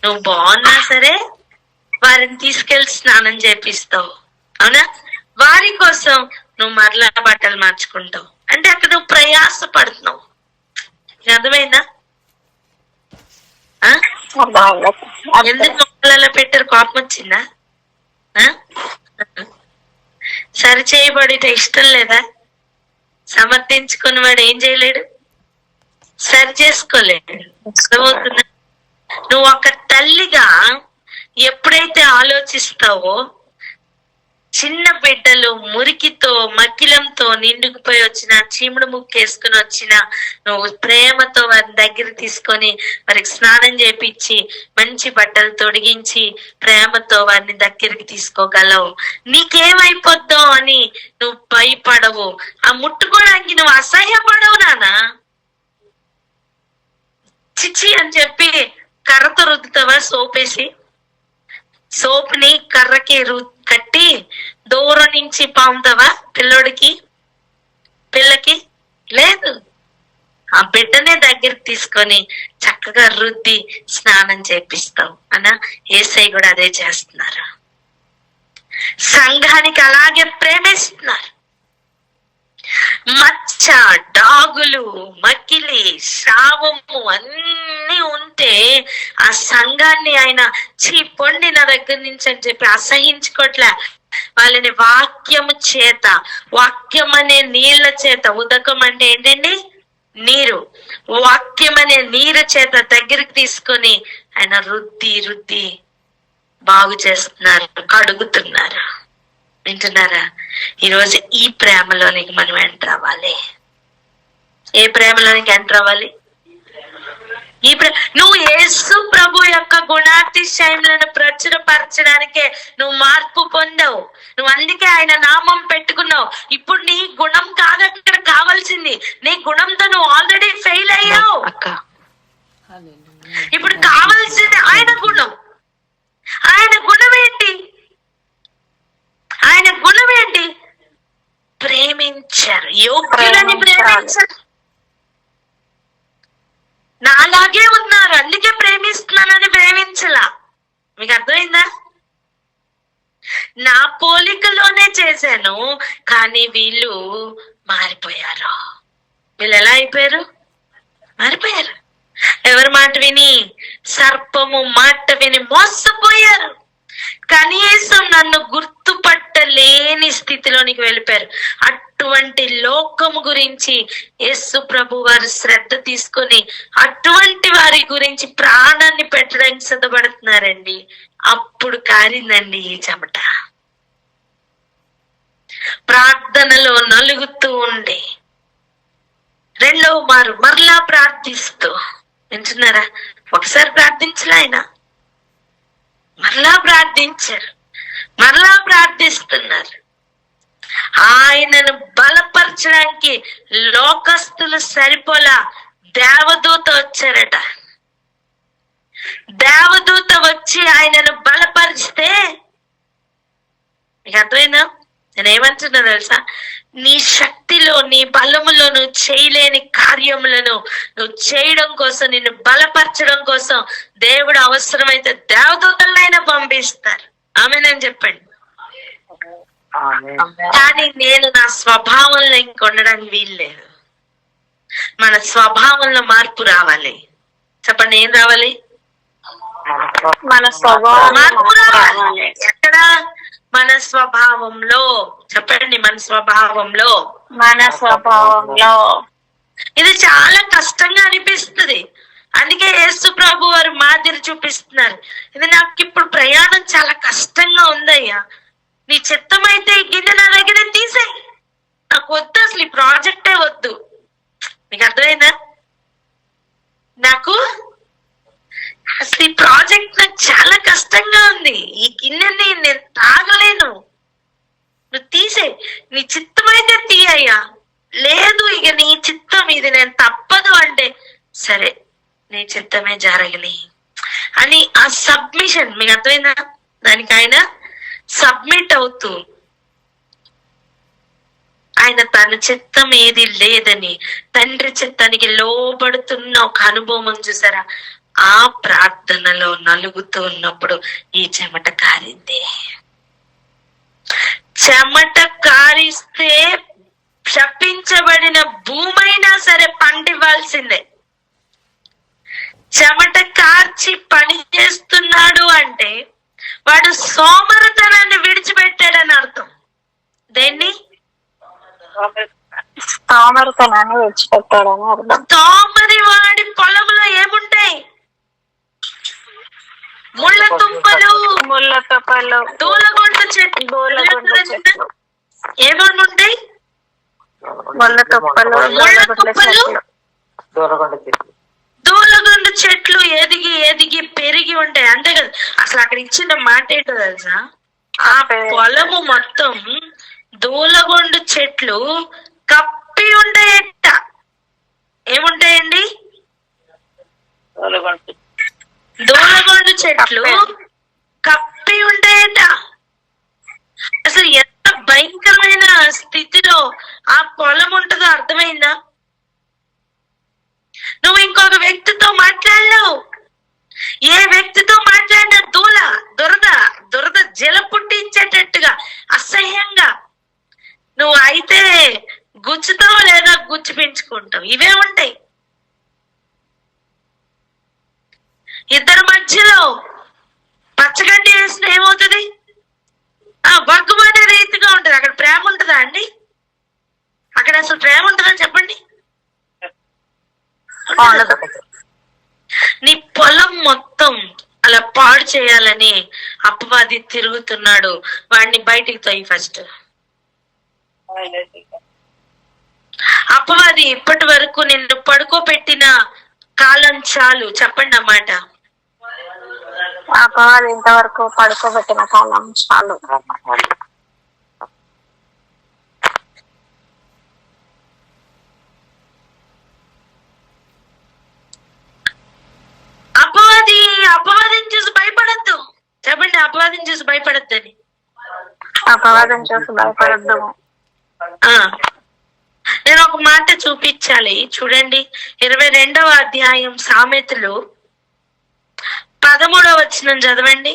నువ్వు బాగున్నా సరే వారిని తీసుకెళ్లి స్నానం చేపిస్తావు, అవునా? వారి కోసం నువ్వు మరలా బట్టలు మార్చుకుంటావు. అంటే అక్కడ నువ్వు ప్రయాస పడుతున్నావు. అర్థమైందా? ఎందుకు మొక్కలలో పెట్టారు? కోపం వచ్చిందా? సరి చేయబడితే ఇష్టం లేదా? సమర్థించుకుని వాడు ఏం చేయలేడు, సరి చేసుకోలేడు. అర్థమవుతుందా? నువ్వు ఒక తల్లిగా ఎప్పుడైతే ఆలోచిస్తావో, చిన్న బిడ్డలు మురికితో మకిలంతో నిండుకుపోయి వచ్చిన, చీముడు ముక్కేసుకుని వచ్చిన, నువ్వు ప్రేమతో వారిని దగ్గర తీసుకొని వారికి స్నానం చేపించి మంచి బట్టలు తొడిగించి ప్రేమతో వారిని దగ్గరికి తీసుకోగలవు. నీకేమైపోద్దో అని నువ్వు భయపడవు. ఆ ముట్టుకోవడానికి నువ్వు అసహ్యపడవు నానా. చిచ్చి అని చెప్పి కర్రతో రుద్దుతావా? సోపేసి సోప్ని కర్రకి కట్టి దూరం నుంచి పాముతావా పిల్లకి? లేదు. ఆ బిడ్డనే దగ్గరికి తీసుకొని చక్కగా రుద్ది స్నానం చేపిస్తావు అన్న. యేసయ్య కూడా అదే చేస్తున్నారు. సంఘానికి అలాగే ప్రేమిస్తున్నారు. మచ్చ, డాగులు, మకిలి, శ్రావము అన్ని ఉంటే ఆ సంఘాన్ని ఆయన పొండి నా దగ్గర నుంచి అని చెప్పి అసహించుకోవట్లే. వాళ్ళని వాక్యము చేత, వాక్యం అనే నీళ్ల చేత, ఉదకం అంటే ఏంటండి? నీరు. వాక్యం అనే నీరు చేత దగ్గరికి తీసుకొని ఆయన రుద్ది బాగు చేస్తున్నారు, కడుగుతున్నారు. వింటున్నారా? ఈరోజు ఈ ప్రేమలోనికి మనం ఎంటర్ అవ్వాలి. ఏ ప్రేమలోనికి ఎంటర్ అవ్వాలి? నువ్వు యేసు ప్రభు యొక్క గుణాతిశయములను ప్రచురపరచడానికే నువ్వు మార్పు పొందావు. నువ్వు అందుకే ఆయన నామం పెట్టుకున్నావు. ఇప్పుడు నీ గుణం కాదు అక్కడ కావాల్సింది, నీ గుణంతో నువ్వు ఆల్రెడీ ఫెయిల్ అయ్యావు అక్క. ఇప్పుడు కావాల్సింది ఆయన గుణం. ఆయన గుణం ఏంటి? ఆయన గుణం ఏంటి? ప్రేమించారు, యోగ్యులని ప్రేమించారు. నాలాగే ఉన్నారు అందుకే ప్రేమిస్తున్నానని ప్రేమించలా. మీకు అర్థమైందా? నా పోలికలోనే చేశాను, కానీ వీళ్ళు మారిపోయారు. వీళ్ళు ఎలా అయిపోయారు? మారిపోయారు. ఎవరి మాట విని? సర్పము మాట విని మోసపోయారు. కనీసం నన్ను గుర్తుపట్టలేని స్థితిలోనికి వెళ్ళిపోయారు. అటువంటి లోకము గురించి యేసు ప్రభు వారు శ్రద్ధ తీసుకొని అటువంటి వారి గురించి ప్రాణాన్ని పెట్టడానికి సిద్ధపడుతున్నారండి. అప్పుడు కారిందండి ఈ చెమట. ప్రార్థనలో నలుగుతూ ఉండి రెండవ మారు మరలా ప్రార్థిస్తూ, వింటున్నారా? ఒకసారి ప్రార్థించలే ఆయన, మరలా ప్రార్థించారు, మరలా ప్రార్థిస్తున్నారు. ఆయనను బలపరచడానికి లోకస్తులు సరిపోలా, దేవదూత వచ్చారట. దేవదూత వచ్చి ఆయనను బలపరిస్తే, మీకు అర్థమైందా నేనేమంటున్నా తెలుసా? నీ శక్తిలో, నీ బలములో నువ్వు చేయలేని కార్యములను నువ్వు చేయడం కోసం, నిన్ను బలపరచడం కోసం దేవుడు అవసరమైతే దేవదూతలైనా పంపిస్తారు. ఆమెనని చెప్పండి. కానీ నేను నా స్వభావంలో ఇంకొనడానికి వీల్లేదు. మన స్వభావంలో మార్పు రావాలి. చెప్పండి, ఏం రావాలి? మన స్వభావం మార్పు రావాలి. ఎక్కడ? మన స్వభావంలో. చెప్పండి, మన స్వభావంలో. మన స్వభావంలో. ఇది చాలా కష్టంగా అనిపిస్తుంది. అందుకే యేసు ప్రభు వారు మాదిరి చూపిస్తున్నారు. ఇది నాకు ఇప్పుడు ప్రయాణం చాలా కష్టంగా ఉందయ్యా, నీ చిత్తమైతే ఈ గిన్నె నా దగ్గర తీసేయి, నాకు వద్దు, అసలు ఈ ప్రాజెక్టే వద్దు. మీకు అర్థమైందా? నాకు అసలు ఈ ప్రాజెక్ట్ నాకు చాలా కష్టంగా ఉంది, ఈ గిన్నెని నేను తాగలేను, నువ్వు తీసే, నీ చిత్తమైతే తీయ్యా, లేదు ఇక నీ చిత్తం ఇది, నేను తప్పదు అంటే సరే నీ చిత్తమే జరగని అని ఆ సబ్మిషన్. మీకు అర్థమైందా? దానికి ఆయన సబ్మిట్ అవుతూ, ఆయన తన చిత్తం ఏది లేదని తండ్రి చిత్తానికి లోబడుతున్న ఒక అనుభవం చూసారా? ఆ ప్రార్థనలో నలుగుతూ ఉన్నప్పుడు ఈ చెమట కారిందే. చెమట కారిస్తే శపించబడిన భూమైనా సరే పండివ్వాల్సిందే. చెమట కార్చి పని చేస్తున్నాడు అంటే వాడు సోమరితనాన్ని విడిచిపెట్టాడని అర్థం. దేన్ని? సోమరితనాన్ని విడిచిపెట్టాడని అర్థం. సోమరి వాడి పొలంలో ఏముంటాయి? ముళ్ళ తుప్పలు, దూలగొండ చెట్లు. ఏమన్నా ఉంటాయి? ముళ్ళ తుప్పలు, దూలగొండ చెట్లు ఎదిగి ఎదిగి పెరిగి ఉంటాయి, అంతే కదా. అసలు అక్కడ ఇచ్చిన మాట ఏంటో తెలుసా? ఆ పొలము మొత్తం దూలగొండ చెట్లు కప్పి ఉంటాయట. ఏముంటాయండి? దూలగొండ చెట్లు కప్పి ఉంటాయట. అసలు ఎంత భయంకరమైన స్థితిలో ఆ పొలం ఉంటుందో అర్థమైందా? నువ్వు ఇంకొక వ్యక్తితో మాట్లాడలేవు. ఏ వ్యక్తితో మాట్లాడినా దురద జల పుట్టించేటట్టుగా అసహ్యంగా నువ్వు అయితే గుచ్చుతావు లేదా గుచ్చి పెంచుకుంటావు. ఇవే ఉంటాయి. ఇద్దరి మధ్యలో పచ్చగడ్డి వేసిన ఏమవుతుంది? వగ్గుమనే రీతిగా ఉంటది. అక్కడ ప్రేమ ఉంటుందా అండి? అక్కడ అసలు ప్రేమ ఉంటుందని చెప్పండి. నీ పొలం మొత్తం అలా పాడు చేయాలని అపవాది తిరుగుతున్నాడు. వాడిని బయటికి తోయి ఫస్ట్. అపవాది ఇప్పటి వరకు నిన్ను పడుకోబెట్టిన కాలం చాలు. చెప్పండి అన్నమాట. అపవాది ఇంతవరకు పడుకోబెట్టిన కాలం చాలు. అపవాదం చూసి భయపడద్దు. చెప్పండి, అపవాదం చూసి భయపడద్దని. అపవాదం చూసి భయపడద్దు. నేను ఒక మాట చూపించాలి, చూడండి. 22వ అధ్యాయం సామెతలు 13వ వచనం చదవండి.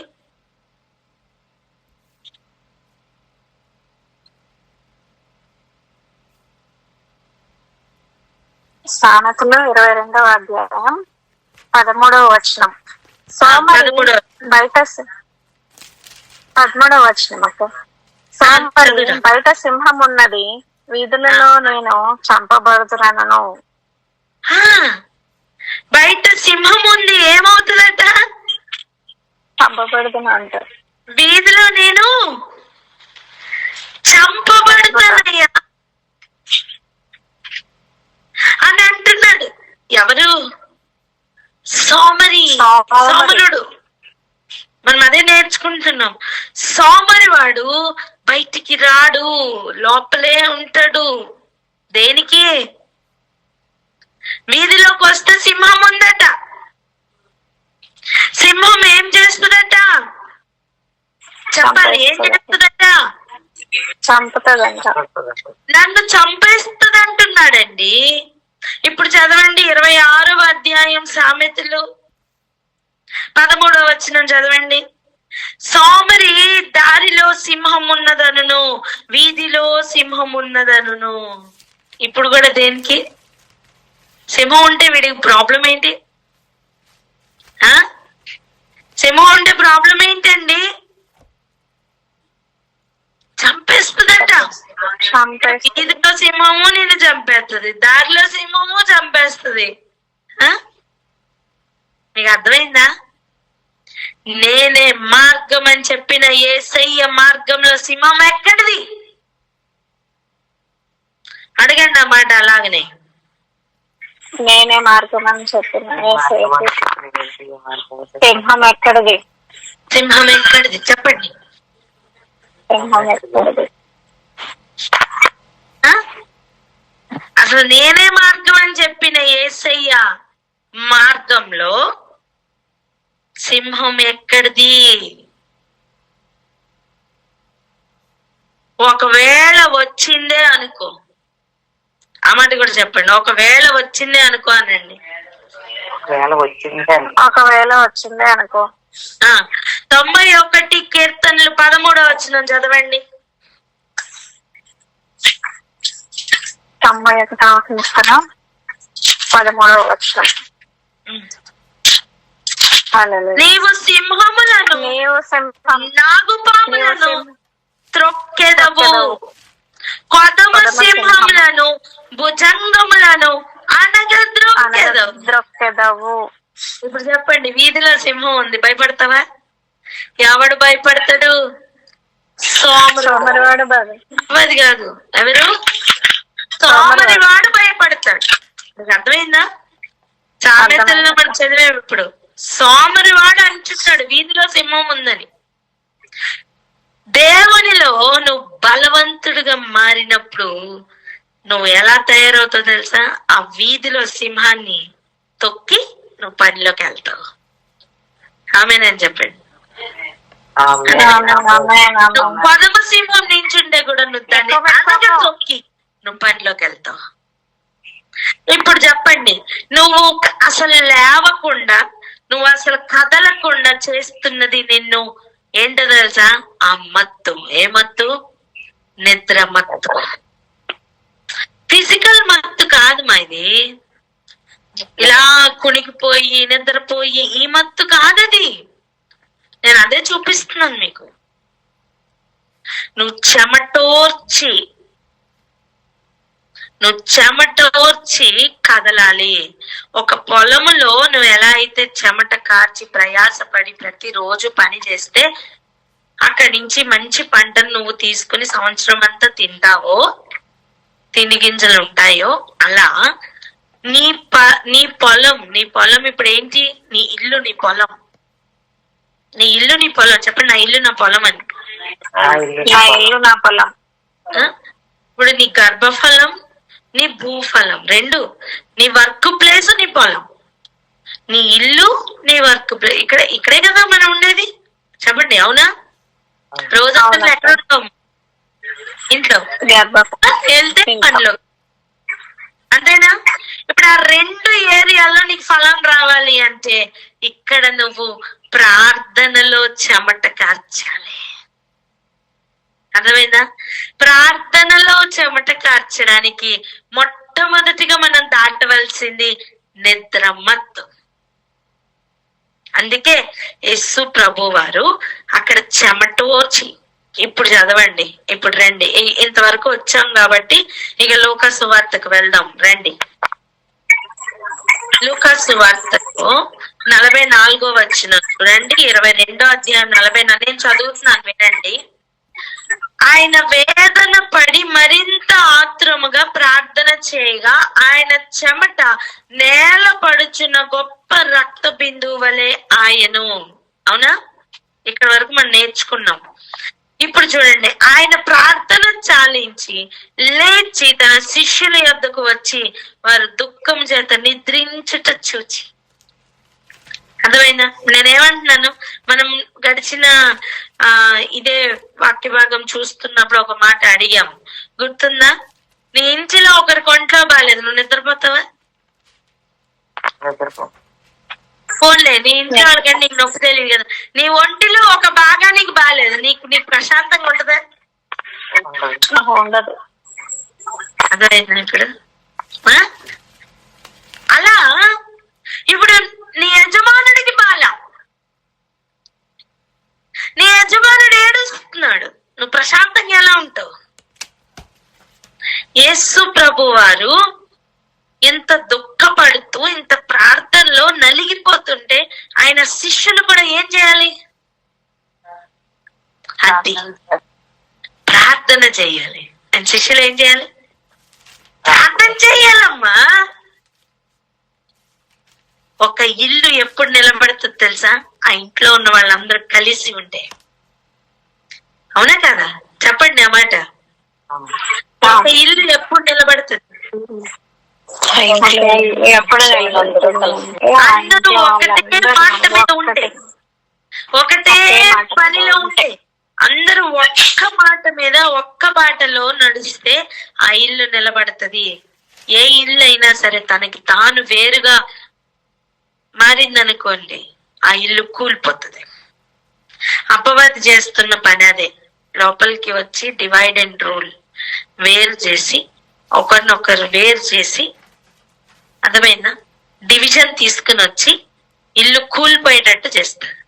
సామెతలు 22వ అధ్యాయం 13వ వచనం. సోమరి బయట 13వ వచనం. సోమరి బయట సింహం ఉన్నది, వీధులలో నేను చంపబడుతున్నాను. బయట సింహం ఉంది, ఏమవుతుందట? చంపబడుతున్నా అంటారు. వీధిలో నేను చంపబడుతానయ్యా అని అంటున్నాడు. ఎవరు? సోమరుడు. మనం అదే నేర్చుకుంటున్నాం. సోమరి వాడు బయటికి రాడు, లోపలే ఉంటాడు. దేనికి? వీధిలోకి వస్తే సింహం ఉందట. సింహం ఏం చేస్తుందట చెప్పాలి? ఏం చేస్తుందట? చంపుతుందంట. నన్ను చంపేస్తుంది అంటున్నాడండి. ఇప్పుడు చదవండి 26వ అధ్యాయం సామెతలు 13వ వచనం చదవండి. సోమరి దారిలో సింహం ఉన్నదనును, వీధిలో సింహం ఉన్నదనును. ఇప్పుడు కూడా దేనికి? సింహం ఉంటే వీడికి ప్రాబ్లం ఏంటి? సింహం ఉంటే ప్రాబ్లం ఏంటండి? చంపేస్తుందట. వీధిలో సింహము నేను చంపేస్తుంది, దారిలో సింహము చంపేస్తుంది. మీకు అర్థమైందా? నేనే మార్గం అని చెప్పిన యేసయ్య మార్గంలో సింహం ఎక్కడిది? అడగండి ఆ మాట అలాగనే. నేనే మార్గం అని చెప్పిన సింహం ఎక్కడిది? సింహం ఎక్కడిది చెప్పండి. సింహం ఎక్కడిది? అసలు నేనే మార్గం అని చెప్పిన యేసయ్య మార్గంలో సింహం ఎక్కడిది? ఒకవేళ వచ్చిందే అనుకో, ఆ మాట కూడా చెప్పండి. ఒకవేళ వచ్చిందే అనుకో అనండి. ఒకవేళ వచ్చిందే అనుకో. 91 కీర్తనలు 13వ వచనం చదవండి. 91వ కీర్తన 13వ వచనం. నీవు సింహములను నాగుపాములను త్రొక్కెదవు, కొదమ సింహములను భుజంగములను అనగద్రొక్కెదవు. ఇప్పుడు చెప్పండి, వీధిలో సింహం ఉంది, భయపడతావా? ఎవడు భయపడతాడు? సోమరివాడు. అది కాదు, ఎవరు? సోమరివాడు భయపడతాడు. అర్థమైందా? సామెతల్లో మనం చదివాము. ఇప్పుడు సోమరివాడు అంటున్నాడు వీధిలో సింహం ఉందని. దేవునిలో నువ్వు బలవంతుడిగా మారినప్పుడు నువ్వు ఎలా తయారవుతావు తెలుసా? ఆ వీధిలో సింహాన్ని తొక్కి నువ్వు పనిలోకి వెళ్తావు. ఆమేనని చెప్పండి. పదమ సింహం నించుండే కూడా నువ్వు దాన్ని అనగా తొక్కి నువ్వు పనిలోకి వెళ్తావు. ఇప్పుడు చెప్పండి, నువ్వు అసలు లేవకుండా, నువ్వు అసలు కదలకుండా చేస్తున్నది నిన్ను ఏంటో తెలుసా? ఆ మత్తు. ఏ మత్తు? నిద్ర మత్తు. ఫిజికల్ మత్తు కాదు మా ఇది. ఇలా కుణికిపోయి నిద్రపోయి ఈ మత్తు కాదది. నేను అదే చూపిస్తున్నాను మీకు. నువ్వు చెమటోర్చి కదలాలి. ఒక పొలములో నువ్వు ఎలా అయితే చెమట కార్చి ప్రయాసపడి ప్రతిరోజు పని చేస్తే అక్కడి నుంచి మంచి పంటను నువ్వు తీసుకుని సంవత్సరం అంతా తింటావో, తిని గింజలు ఉంటాయో, అలా నీ పొలం ఇప్పుడు ఏంటి? నీ ఇల్లు నీ పొలం. నీ ఇల్లు నీ పొలం. చెప్పండి, నా ఇల్లు నా పొలం అని. ఇప్పుడు నీ గర్భఫలం, నీ భూఫలం రెండు. నీ వర్క్ ప్లేస్, నీ పొలం. నీ ఇల్లు, నీ వర్క్ ప్లేస్. ఇక్కడే కదా మనం ఉండేది. చెప్పండి, అవునా? రోజంతా ఎక్కడ ఉంటాం? ఇంట్లో. వెళ్తే పనిలో. అంతేనా? ఇప్పుడు ఆ 2 ఏరియాల్లో నీకు ఫలం రావాలి అంటే ఇక్కడ నువ్వు ప్రార్థనలో చెమట కార్చాలి. అర్థమైందా? ప్రార్థనలో చెమట కార్చడానికి మొట్టమొదటిగా మనం దాటవలసింది నిద్ర మత్తు. అందుకే యేసు ప్రభు వారు అక్కడ చెమటోర్చి. ఇప్పుడు చదవండి, ఇప్పుడు రండి, ఇంతవరకు వచ్చాం కాబట్టి ఇక లూకా సువార్తకు వెళ్దాం రండి. లూకా సువార్తకు 44వ వచనం చూడండి. 22వ అధ్యాయం 44. నేను చదువుతున్నాను, వినండి. ఆయన వేదన పడి మరింత ఆత్రముగా ప్రార్థన చేయగా ఆయన చెమట నేల పడుచున్న గొప్ప రక్త బిందువు వలె ఆయను. అవునా? ఇక్కడ వరకు మనం నేర్చుకున్నాం. ఇప్పుడు చూడండి, ఆయన ప్రార్థన చాలించి లేచి తన శిష్యుల యొద్దకు వచ్చి వారు దుఃఖం చేత నిద్రించుట చూచి. అర్థమైందా? నేనేమంటున్నాను, మనం గడిచిన ఇదే వాక్య భాగం చూస్తున్నప్పుడు ఒక మాట అడిగాము, గుర్తుందా? నీ ఇంటిలో ఒకరికి ఒంట్లో బాగాలేదు, నువ్వు నిద్రపోతావా? ఫోన్లే, నీ ఇంటి వాళ్ళకంటే నీకు నొప్పి తెలియదు కదా. నీ ఒంటిలో ఒక భాగానికి బాగాలేదు, నీకు ప్రశాంతంగా ఉంటదా? ఉండదు. అర్థమైందా ఇప్పుడు? అలా ఇప్పుడు నీ యజమానుడికి బాల, నీ యజమానుడు ఏడుస్తున్నాడు, నువ్వు ప్రశాంతంగా ఎలా ఉంటావు? యేసు ప్రభు వారు ఇంత దుఃఖపడుతూ ఇంత ప్రార్థనలో నలిగిపోతుంటే ఆయన శిష్యులు కూడా ఏం చేయాలి? అది ప్రార్థన చేయాలి. ఆయన శిష్యులు ఏం చేయాలి? ప్రార్థన చేయాలమ్మా. ఒక ఇల్లు ఎప్పుడు నిలబడుతుంది తెలుసా? ఆ ఇంట్లో ఉన్న వాళ్ళందరూ కలిసి ఉంటే. అవునా కదా? చెప్పండి ఆ మాట. ఒక ఇల్లు ఎప్పుడు నిలబడుతుంది? అందరూ ఒకటే మాట మీద ఉంటే, ఒకటే పనిలో ఉంటే, అందరూ ఒక్క మాట మీద ఒక్క బాటలో నడిస్తే ఆ ఇల్లు నిలబడుతుంది. ఏ ఇల్లు అయినా సరే తనకి తాను వేరుగా మారిందనుకోండి, ఆ ఇల్లు కూలిపోతుంది. అపవాది చేస్తున్న పని అదే. లోపలికి వచ్చి డివైడ్ అండ్ రూల్, వేరు చేసి, ఒకరినొకరు వేరు చేసి, అర్థమైందా? డివిజన్ తీసుకుని వచ్చి ఇల్లు కూలిపోయేటట్టు చేస్తాడు.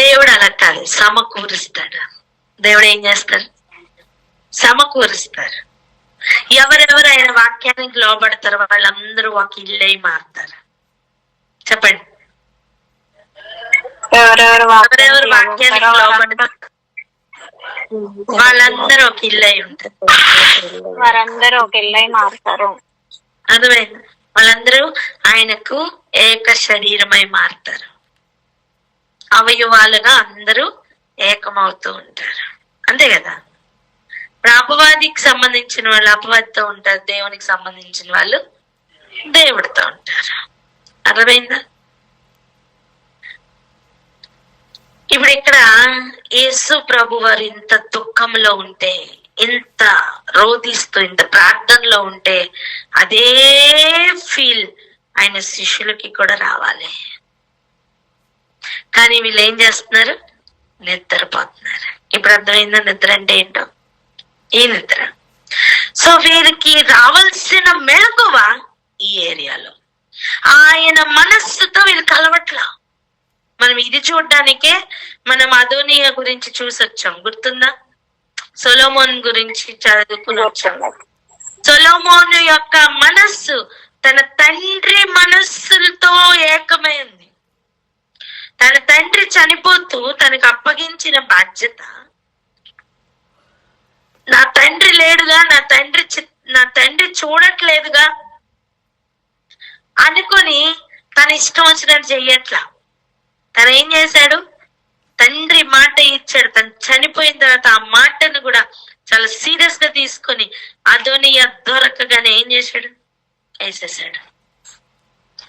దేవుడు అలా కాదు, సమకూరుస్తాడు. దేవుడు ఏం చేస్తాడు? సమకూరుస్తారు. ఎవరెవరు ఆయన వాక్యానికి లోబడతారో వాళ్ళందరూ ఒక ఇల్లై మారుతారు. చెప్పండి, ఎవరెవరు వాక్యానికి లోబడతారు వాళ్ళందరూ ఒక ఇల్లై ఉంటారు. వారందరూ ఒక ఇల్లై మారుతారు. అర్థమైంది? వాళ్ళందరూ ఆయనకు ఏక శరీరమై మారుతారు. అవయవాలుగా అందరూ ఏకమవుతూ ఉంటారు. అంతే కదా? అపవాదికి సంబంధించిన వాళ్ళు అపవాదితో ఉంటారు, దేవునికి సంబంధించిన వాళ్ళు దేవుడితో ఉంటారు. అర్థమైందా? ఇప్పుడు ఇక్కడ యేసు ప్రభు వారు ఇంత దుఃఖంలో ఉంటే, ఇంత రోధిస్తూ ఇంత ప్రార్థనలో ఉంటే, అదే ఫీల్ ఆయన శిష్యులకి కూడా రావాలి. కానీ వీళ్ళు ఏం చేస్తున్నారు? నిద్రపోతున్నారు. ఇప్పుడు అర్థమైందా నిద్ర అంటే ఏంటో? ఈ నిద్ర. సో వీరికి రావాల్సిన మెలకువ ఈ ఏరియాలో. ఆయన మనస్సుతో వీళ్ళు కలవట్లా. మనం ఇది చూడడానికే మనం అదోనియా గురించి చూసొచ్చాం, గుర్తుందా? సొలొమోన్ గురించి చదువుకుని వచ్చాం. సొలొమోను యొక్క మనస్సు తన తండ్రి మనస్సులతో ఏకమైంది. తన తండ్రి చనిపోతూ తనకు అప్పగించిన బాధ్యత, నా తండ్రి లేడుగా, నా తండ్రి చూడట్లేదుగా అనుకుని తన ఇష్టం వచ్చినట్టు చెయ్యట్లా. తను ఏం చేశాడు? తండ్రి మాట ఇచ్చాడు. తను చనిపోయిన తర్వాత ఆ మాటను కూడా చాలా సీరియస్ గా తీసుకొని అదోనియా దొరకగానే ఏం చేశాడు? వేసేసాడు.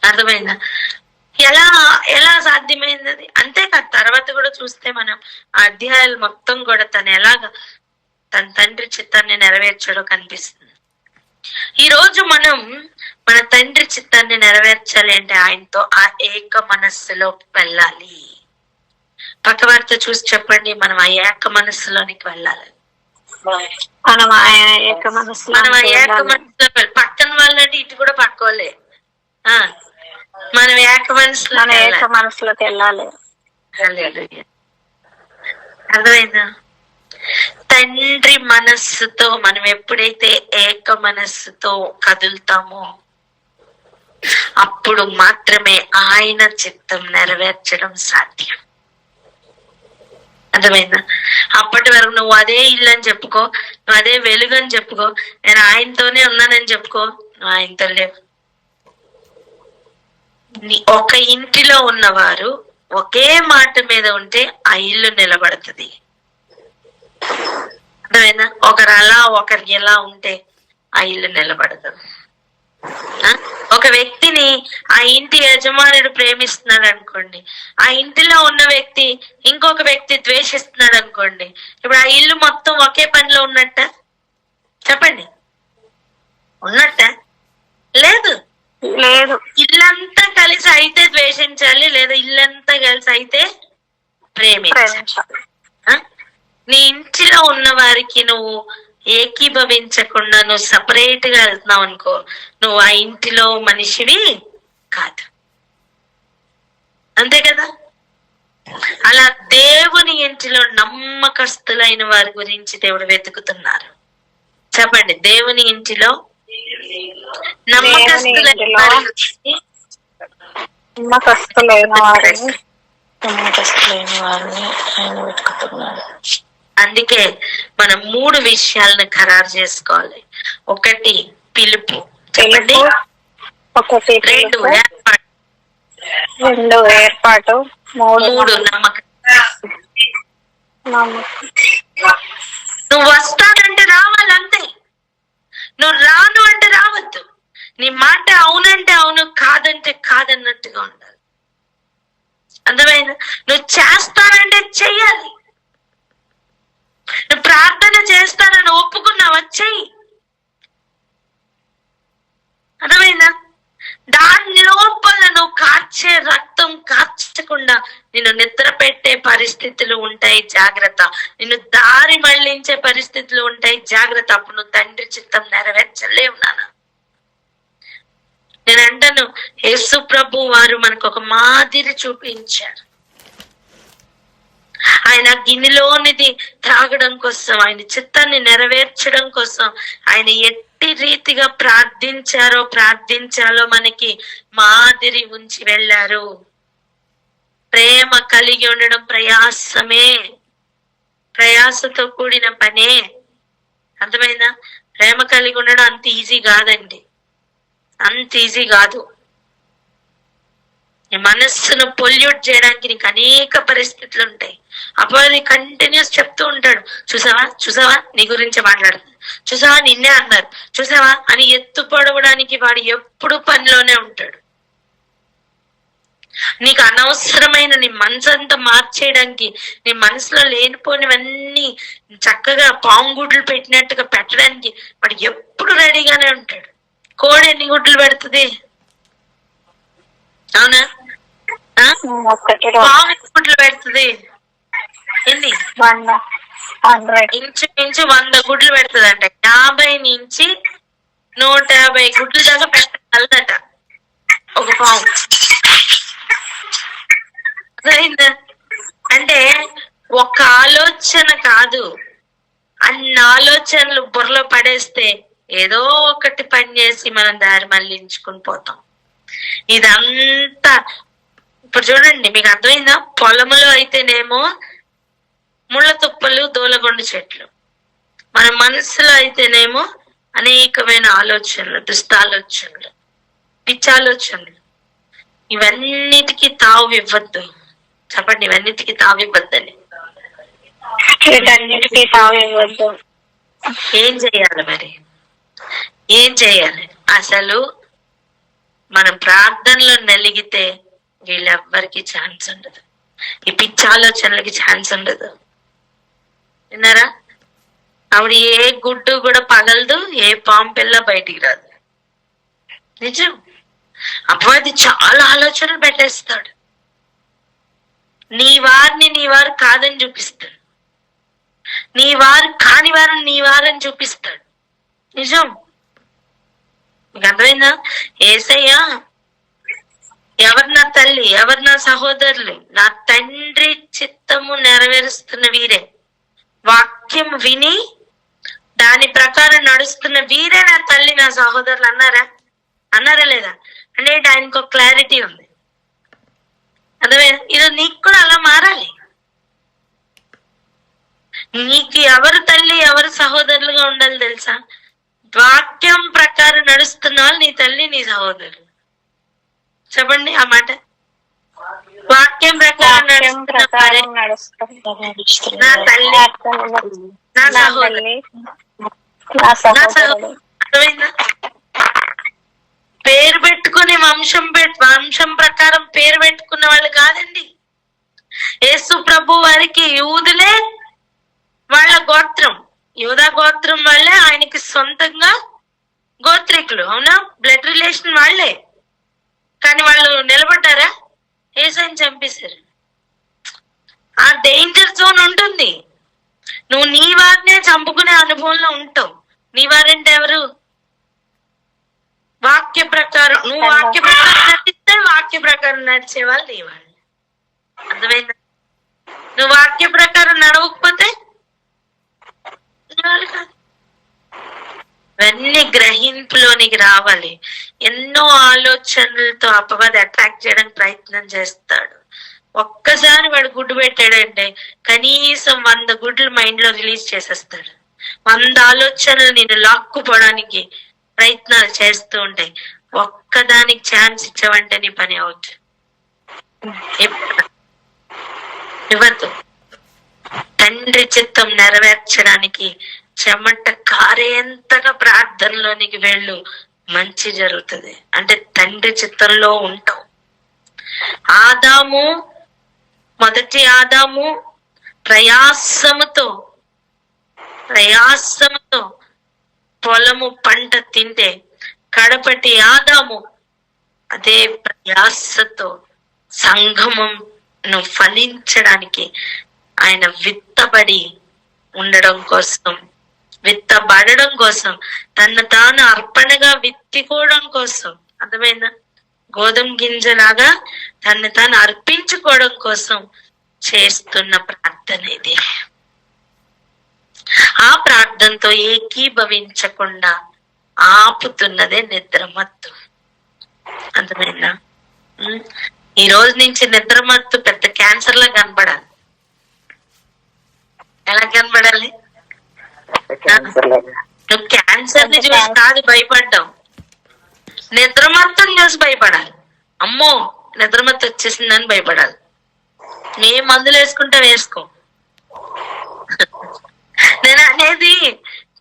అర్థమైందా? ఎలా సాధ్యమైంది అది? అంతేకాదు, తర్వాత కూడా చూస్తే మనం ఆ అధ్యాయాలు మొత్తం కూడా తను ఎలాగా తన తండ్రి చిత్తాన్ని నెరవేర్చాడో కనిపిస్తుంది. ఈ రోజు మనం మన తండ్రి చిత్తాన్ని నెరవేర్చాలి అంటే ఆయనతో ఆ ఏక మనస్సులో వెళ్ళాలి. పక్కవారితో చూసి చెప్పండి, మనం ఆ ఏక మనస్సులోనికి వెళ్ళాలి. మనం ఆ ఏక మనస్సులో పక్కన వాళ్ళంటే ఇటు కూడా పక్కోలే. మనం ఏక మనసులోకి వెళ్ళాలి. అర్థమైందా? తండ్రి మనస్సుతో మనం ఎప్పుడైతే ఏక మనస్సుతో కదులుతామో అప్పుడు మాత్రమే ఆయన చిత్తం నెరవేర్చడం సాధ్యం. అర్థమైందా? అప్పటి వరకు నువ్వు అదే ఇల్లు అని చెప్పుకో, నువ్వు అదే వెలుగు అని చెప్పుకో, నేను ఆయనతోనే ఉన్నానని చెప్పుకో, నువ్వు ఆయనతో లేవు. ఒక ఇంటిలో ఉన్నవారు ఒకే మాట మీద ఉంటే ఆ ఇల్లు నిలబడుతుంది. అర్థమైందా? ఒకరు అలా ఒకరు ఎలా ఉంటే ఆ ఇల్లు నిలబడదు. ఒక వ్యక్తిని ఆ ఇంటి యజమానుడు ప్రేమిస్తున్నాడు అనుకోండి, ఆ ఇంటిలో ఉన్న వ్యక్తి ఇంకొక వ్యక్తి ద్వేషిస్తున్నాడు అనుకోండి, ఇప్పుడు ఆ ఇల్లు మొత్తం ఒకే పనిలో ఉన్నట్ట? చెప్పండి, ఉన్నట్ట? లేదు, లేదు. ఇల్లంతా కలిసి అయితే ద్వేషించాలి, లేదా ఇల్లంతా కలిసి అయితే ప్రేమించాలి. నీ ఇంటిలో ఉన్న వారికి నువ్వు ఏకీభవించకుండా నువ్వు సపరేట్ గా వెళ్తున్నావు అనుకో, నువ్వు ఆ ఇంటిలో మనిషివి కాదు. అంతే కదా? అలా దేవుని ఇంటిలో నమ్మకస్తులైన వారి గురించి దేవుడు వెతుకుతున్నారు. చెప్పండి, దేవుని ఇంటిలో నమ్మకస్తులైన వారిని ఆయన వెతుకుతున్నాడు. అందుకే మనం 3 విషయాలను ఖరారు చేసుకోవాలి. ఒకటి పిలుపు, చెప్పండి. 2 ఏర్పాటు, 3 నమ్మకం. నువ్వు వస్తానంటే రావాలంతే, నువ్వు రాను అంటే రావద్దు. నీ మాట అవునంటే అవును, కాదంటే కాదన్నట్టుగా ఉండాలి. అర్థమైందా? నువ్వు చేస్తానంటే చెయ్యాలి. నువ్వు ప్రార్థన చేస్తానని ఒప్పుకున్నావా? చెయ్యి. అర్థమైందా? దాని లోపల నువ్వు కార్చే రక్తం కార్చకుండా నిన్ను నిద్ర పెట్టే పరిస్థితులు ఉంటాయి, జాగ్రత్త. నిన్ను దారి మళ్లించే పరిస్థితులు ఉంటాయి, జాగ్రత్త. అప్పుడు నువ్వు తండ్రి చిత్తం నెరవేర్చలేవు నాన్న. నేను అంటాను, యేసు ప్రభు వారు మనకు ఒక మాదిరి చూపించారు. ఆయన గిన్నెలోనిది త్రాగడం కోసం, ఆయన చిత్తాన్ని నెరవేర్చడం కోసం ఆయన ఎట్టి రీతిగా ప్రార్థించాలో మనకి మాదిరి ఉంచి వెళ్ళారు. ప్రేమ కలిగి ఉండడం ప్రయాసమే, ప్రయాసతో కూడిన పనే. అర్థమైందా? ప్రేమ కలిగి ఉండడం అంత ఈజీ కాదండి, అంత ఈజీ కాదు. నీ మనస్సును పొల్యూట్ చేయడానికి నీకు అనేక పరిస్థితులు ఉంటాయి. అప్పుడు కంటిన్యూస్ చెప్తూ ఉంటాడు, చూసావా నీ గురించి మాట్లాడుతుంది, చూసావా నిన్నే అన్నారు, చూసావా అని ఎత్తు పొడవడానికి వాడు ఎప్పుడు పనిలోనే ఉంటాడు. నీకు అనవసరమైన నీ మనసు అంతా మార్చేయడానికి, నీ మనసులో లేనిపోనివన్నీ చక్కగా పాంగుడ్లు పెట్టినట్టుగా పెట్టడానికి వాడు ఎప్పుడు రెడీగానే ఉంటాడు. కోడి ఎన్ని గుడ్లు పెడుతుంది? అవునా? పాము ఎన్ని గుడ్లు పెడుతుంది? ఎన్ని? ఇంచుమించు 100 గుడ్లు పెడుతుంది అంట. 50 నుంచి 150 గుడ్లు దాకా పెట్టగలదట ఒక పాము. అంటే ఒక ఆలోచన కాదు, అన్ని ఆలోచనలు బుర్రలో పడేస్తే ఏదో ఒకటి పని చేసి మనం దారి మళ్ళించుకుని పోతాం. ఇదంతా ఇప్పుడు చూడండి, మీకు అర్థమైందా? పొలంలో అయితేనేమో ముళ్ళ తుప్పలు, దూలగొండ చెట్లు. మన మనసులో అయితేనేమో అనేకమైన ఆలోచనలు, దుస్తాలోచనలు, పిచ్చాలోచనలు. ఇవన్నిటికీ తావు ఇవ్వద్దు. చెప్పండి, ఇవన్నిటికీ తావు ఇవ్వద్దని. ఏం చేయాలి మరి? ఏం చేయాలి? అసలు మనం ప్రార్థనలో నలిగితే వీళ్ళెవ్వరికి ఛాన్స్ ఉండదు, ఈ పిచ్చి ఆలోచనలకి ఛాన్స్ ఉండదు. విన్నారా? ఆవిడ ఏ గుడ్డు కూడా పగలదు, ఏ పాము పిల్ల బయటికి రాదు. నిజం. అపవాది చాలా ఆలోచనలు పెట్టేస్తాడు. నీ వారు కాదని చూపిస్తాడు, నీ వారు కాని వారిని నీ వారని చూపిస్తాడు. నిజం. మీకు అర్థమైందా? యేసయ్య ఎవరు నా తల్లి, ఎవరు నా సహోదరులు? నా తండ్రి చిత్తము నెరవేరుస్తున్న వీరే, వాక్యం విని దాని ప్రకారం నడుస్తున్న వీరే నా తల్లి, నా సహోదరులు అన్నారా లేదా? అంటే ఆయనకు ఒక క్లారిటీ ఉంది. అర్థమైందా? ఇది నీకు కూడా అలా మారాలి. నీకు ఎవరు తల్లి, ఎవరు సహోదరులుగా ఉండాలి తెలుసా? వాక్యం ప్రకారం నడుస్తున్న వాళ్ళు నీ తల్లి, నీ సహోదరులు. చెప్పండి ఆ మాట. వాక్యం ప్రకారం వాక్యం ప్రకారం నడుస్తున్న నా తల్లి, నా నా సహోదరి, తల్లి, నా సహోదరుడు. అర్థమైందా? పేరు పెట్టుకుని వంశం ప్రకారం పేరు పెట్టుకున్న వాళ్ళు కాదండి. యేసు ప్రభు వారికి యూదులే వాళ్ళ గోత్రం, యూదా గోత్రం వల్లే ఆయనకి సొంతంగా గోత్రికులు, అవునా? బ్లడ్ రిలేషన్ వాళ్ళే. కానీ వాళ్ళు నిలబడ్డారా? యేసుని చంపేశారు. ఆ డేంజర్ జోన్ ఉంటుంది. నువ్వు నీ వారినే చంపుకునే అనుభవంలో ఉంటావు. నీ వారంటే ఎవరు? వాక్య ప్రకారం నువ్వు వాక్య ప్రకారం నడిస్తే వాక్య ప్రకారం నడిచే వాళ్ళు నీ వాళ్ళు. అర్థమైందా? నువ్వు వాక్య ప్రకారం నడవకపోతే ఇవన్నీ గ్రహింపులోనికి రావాలి. ఎన్నో ఆలోచనలతో అపవాది అటాక్ చేయడానికి ప్రయత్నం చేస్తాడు. ఒక్కసారి వాడు గుడ్డు పెట్టాడంటే కనీసం 100 గుడ్లు మైండ్ లో రిలీజ్ చేసేస్తాడు. 100 ఆలోచనలు నేను లాక్కుపోవడానికి ప్రయత్నాలు చేస్తూ ఉంటాయి. ఒక్కదానికి ఛాన్స్ ఇచ్చావంటే నీ పని అవుట్. ఇవ్వద్దు. తండ్రి చిత్తం నెరవేర్చడానికి చెమట కారేంతగా ప్రార్థనలోనికి వెళ్ళు, మంచి జరుగుతుంది. అంటే తండ్రి చిత్తంలో ఉంటావు. మొదటి ఆదాము ప్రయాసముతో పొలము పంట తింటే, కడపటి ఆదాము అదే ప్రయాసతో సంగమం ఫలించడానికి ఆయన విత్తబడడం కోసం తను తాను అర్పణగా విత్తుకోవడం కోసం, అర్థమైందా? గోధుమ గింజలాగా తను తాను అర్పించుకోవడం కోసం చేస్తున్న ప్రార్థన ఇది. ఆ ప్రార్థనతో ఏకీభవించకుండా ఆపుతున్నదే నిద్రమత్తు. అర్థమైందా? ఈ రోజు నుంచి నిద్రమత్తు పెద్ద క్యాన్సర్ లా కనపడాలి. ఎలా కనపడాలి? నువ్వు క్యాన్సర్ ని చూసి కాదు భయపడ్డావు, నిద్రమత్తుని చూసి భయపడాలి. అమ్మో నిద్రమత్తు వచ్చేసిందని భయపడాలి. ఏ మందులు వేసుకుంటా వేసుకో. నేను అనేది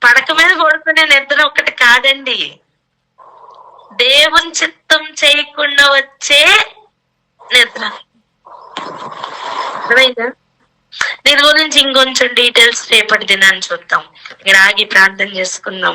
పడక మీద పడుకునే నిద్ర ఒక్కటి కాదండి, దేవుని చిత్తం చేయకుండా వచ్చే నిద్ర. అర్థమైందా? దీని గురించి ఇంకొంచెం డీటెయిల్స్ రేపటి దినాన్ని చూద్దాం. ఇక్కడ ఆగి ప్రార్థన చేసుకుందాం.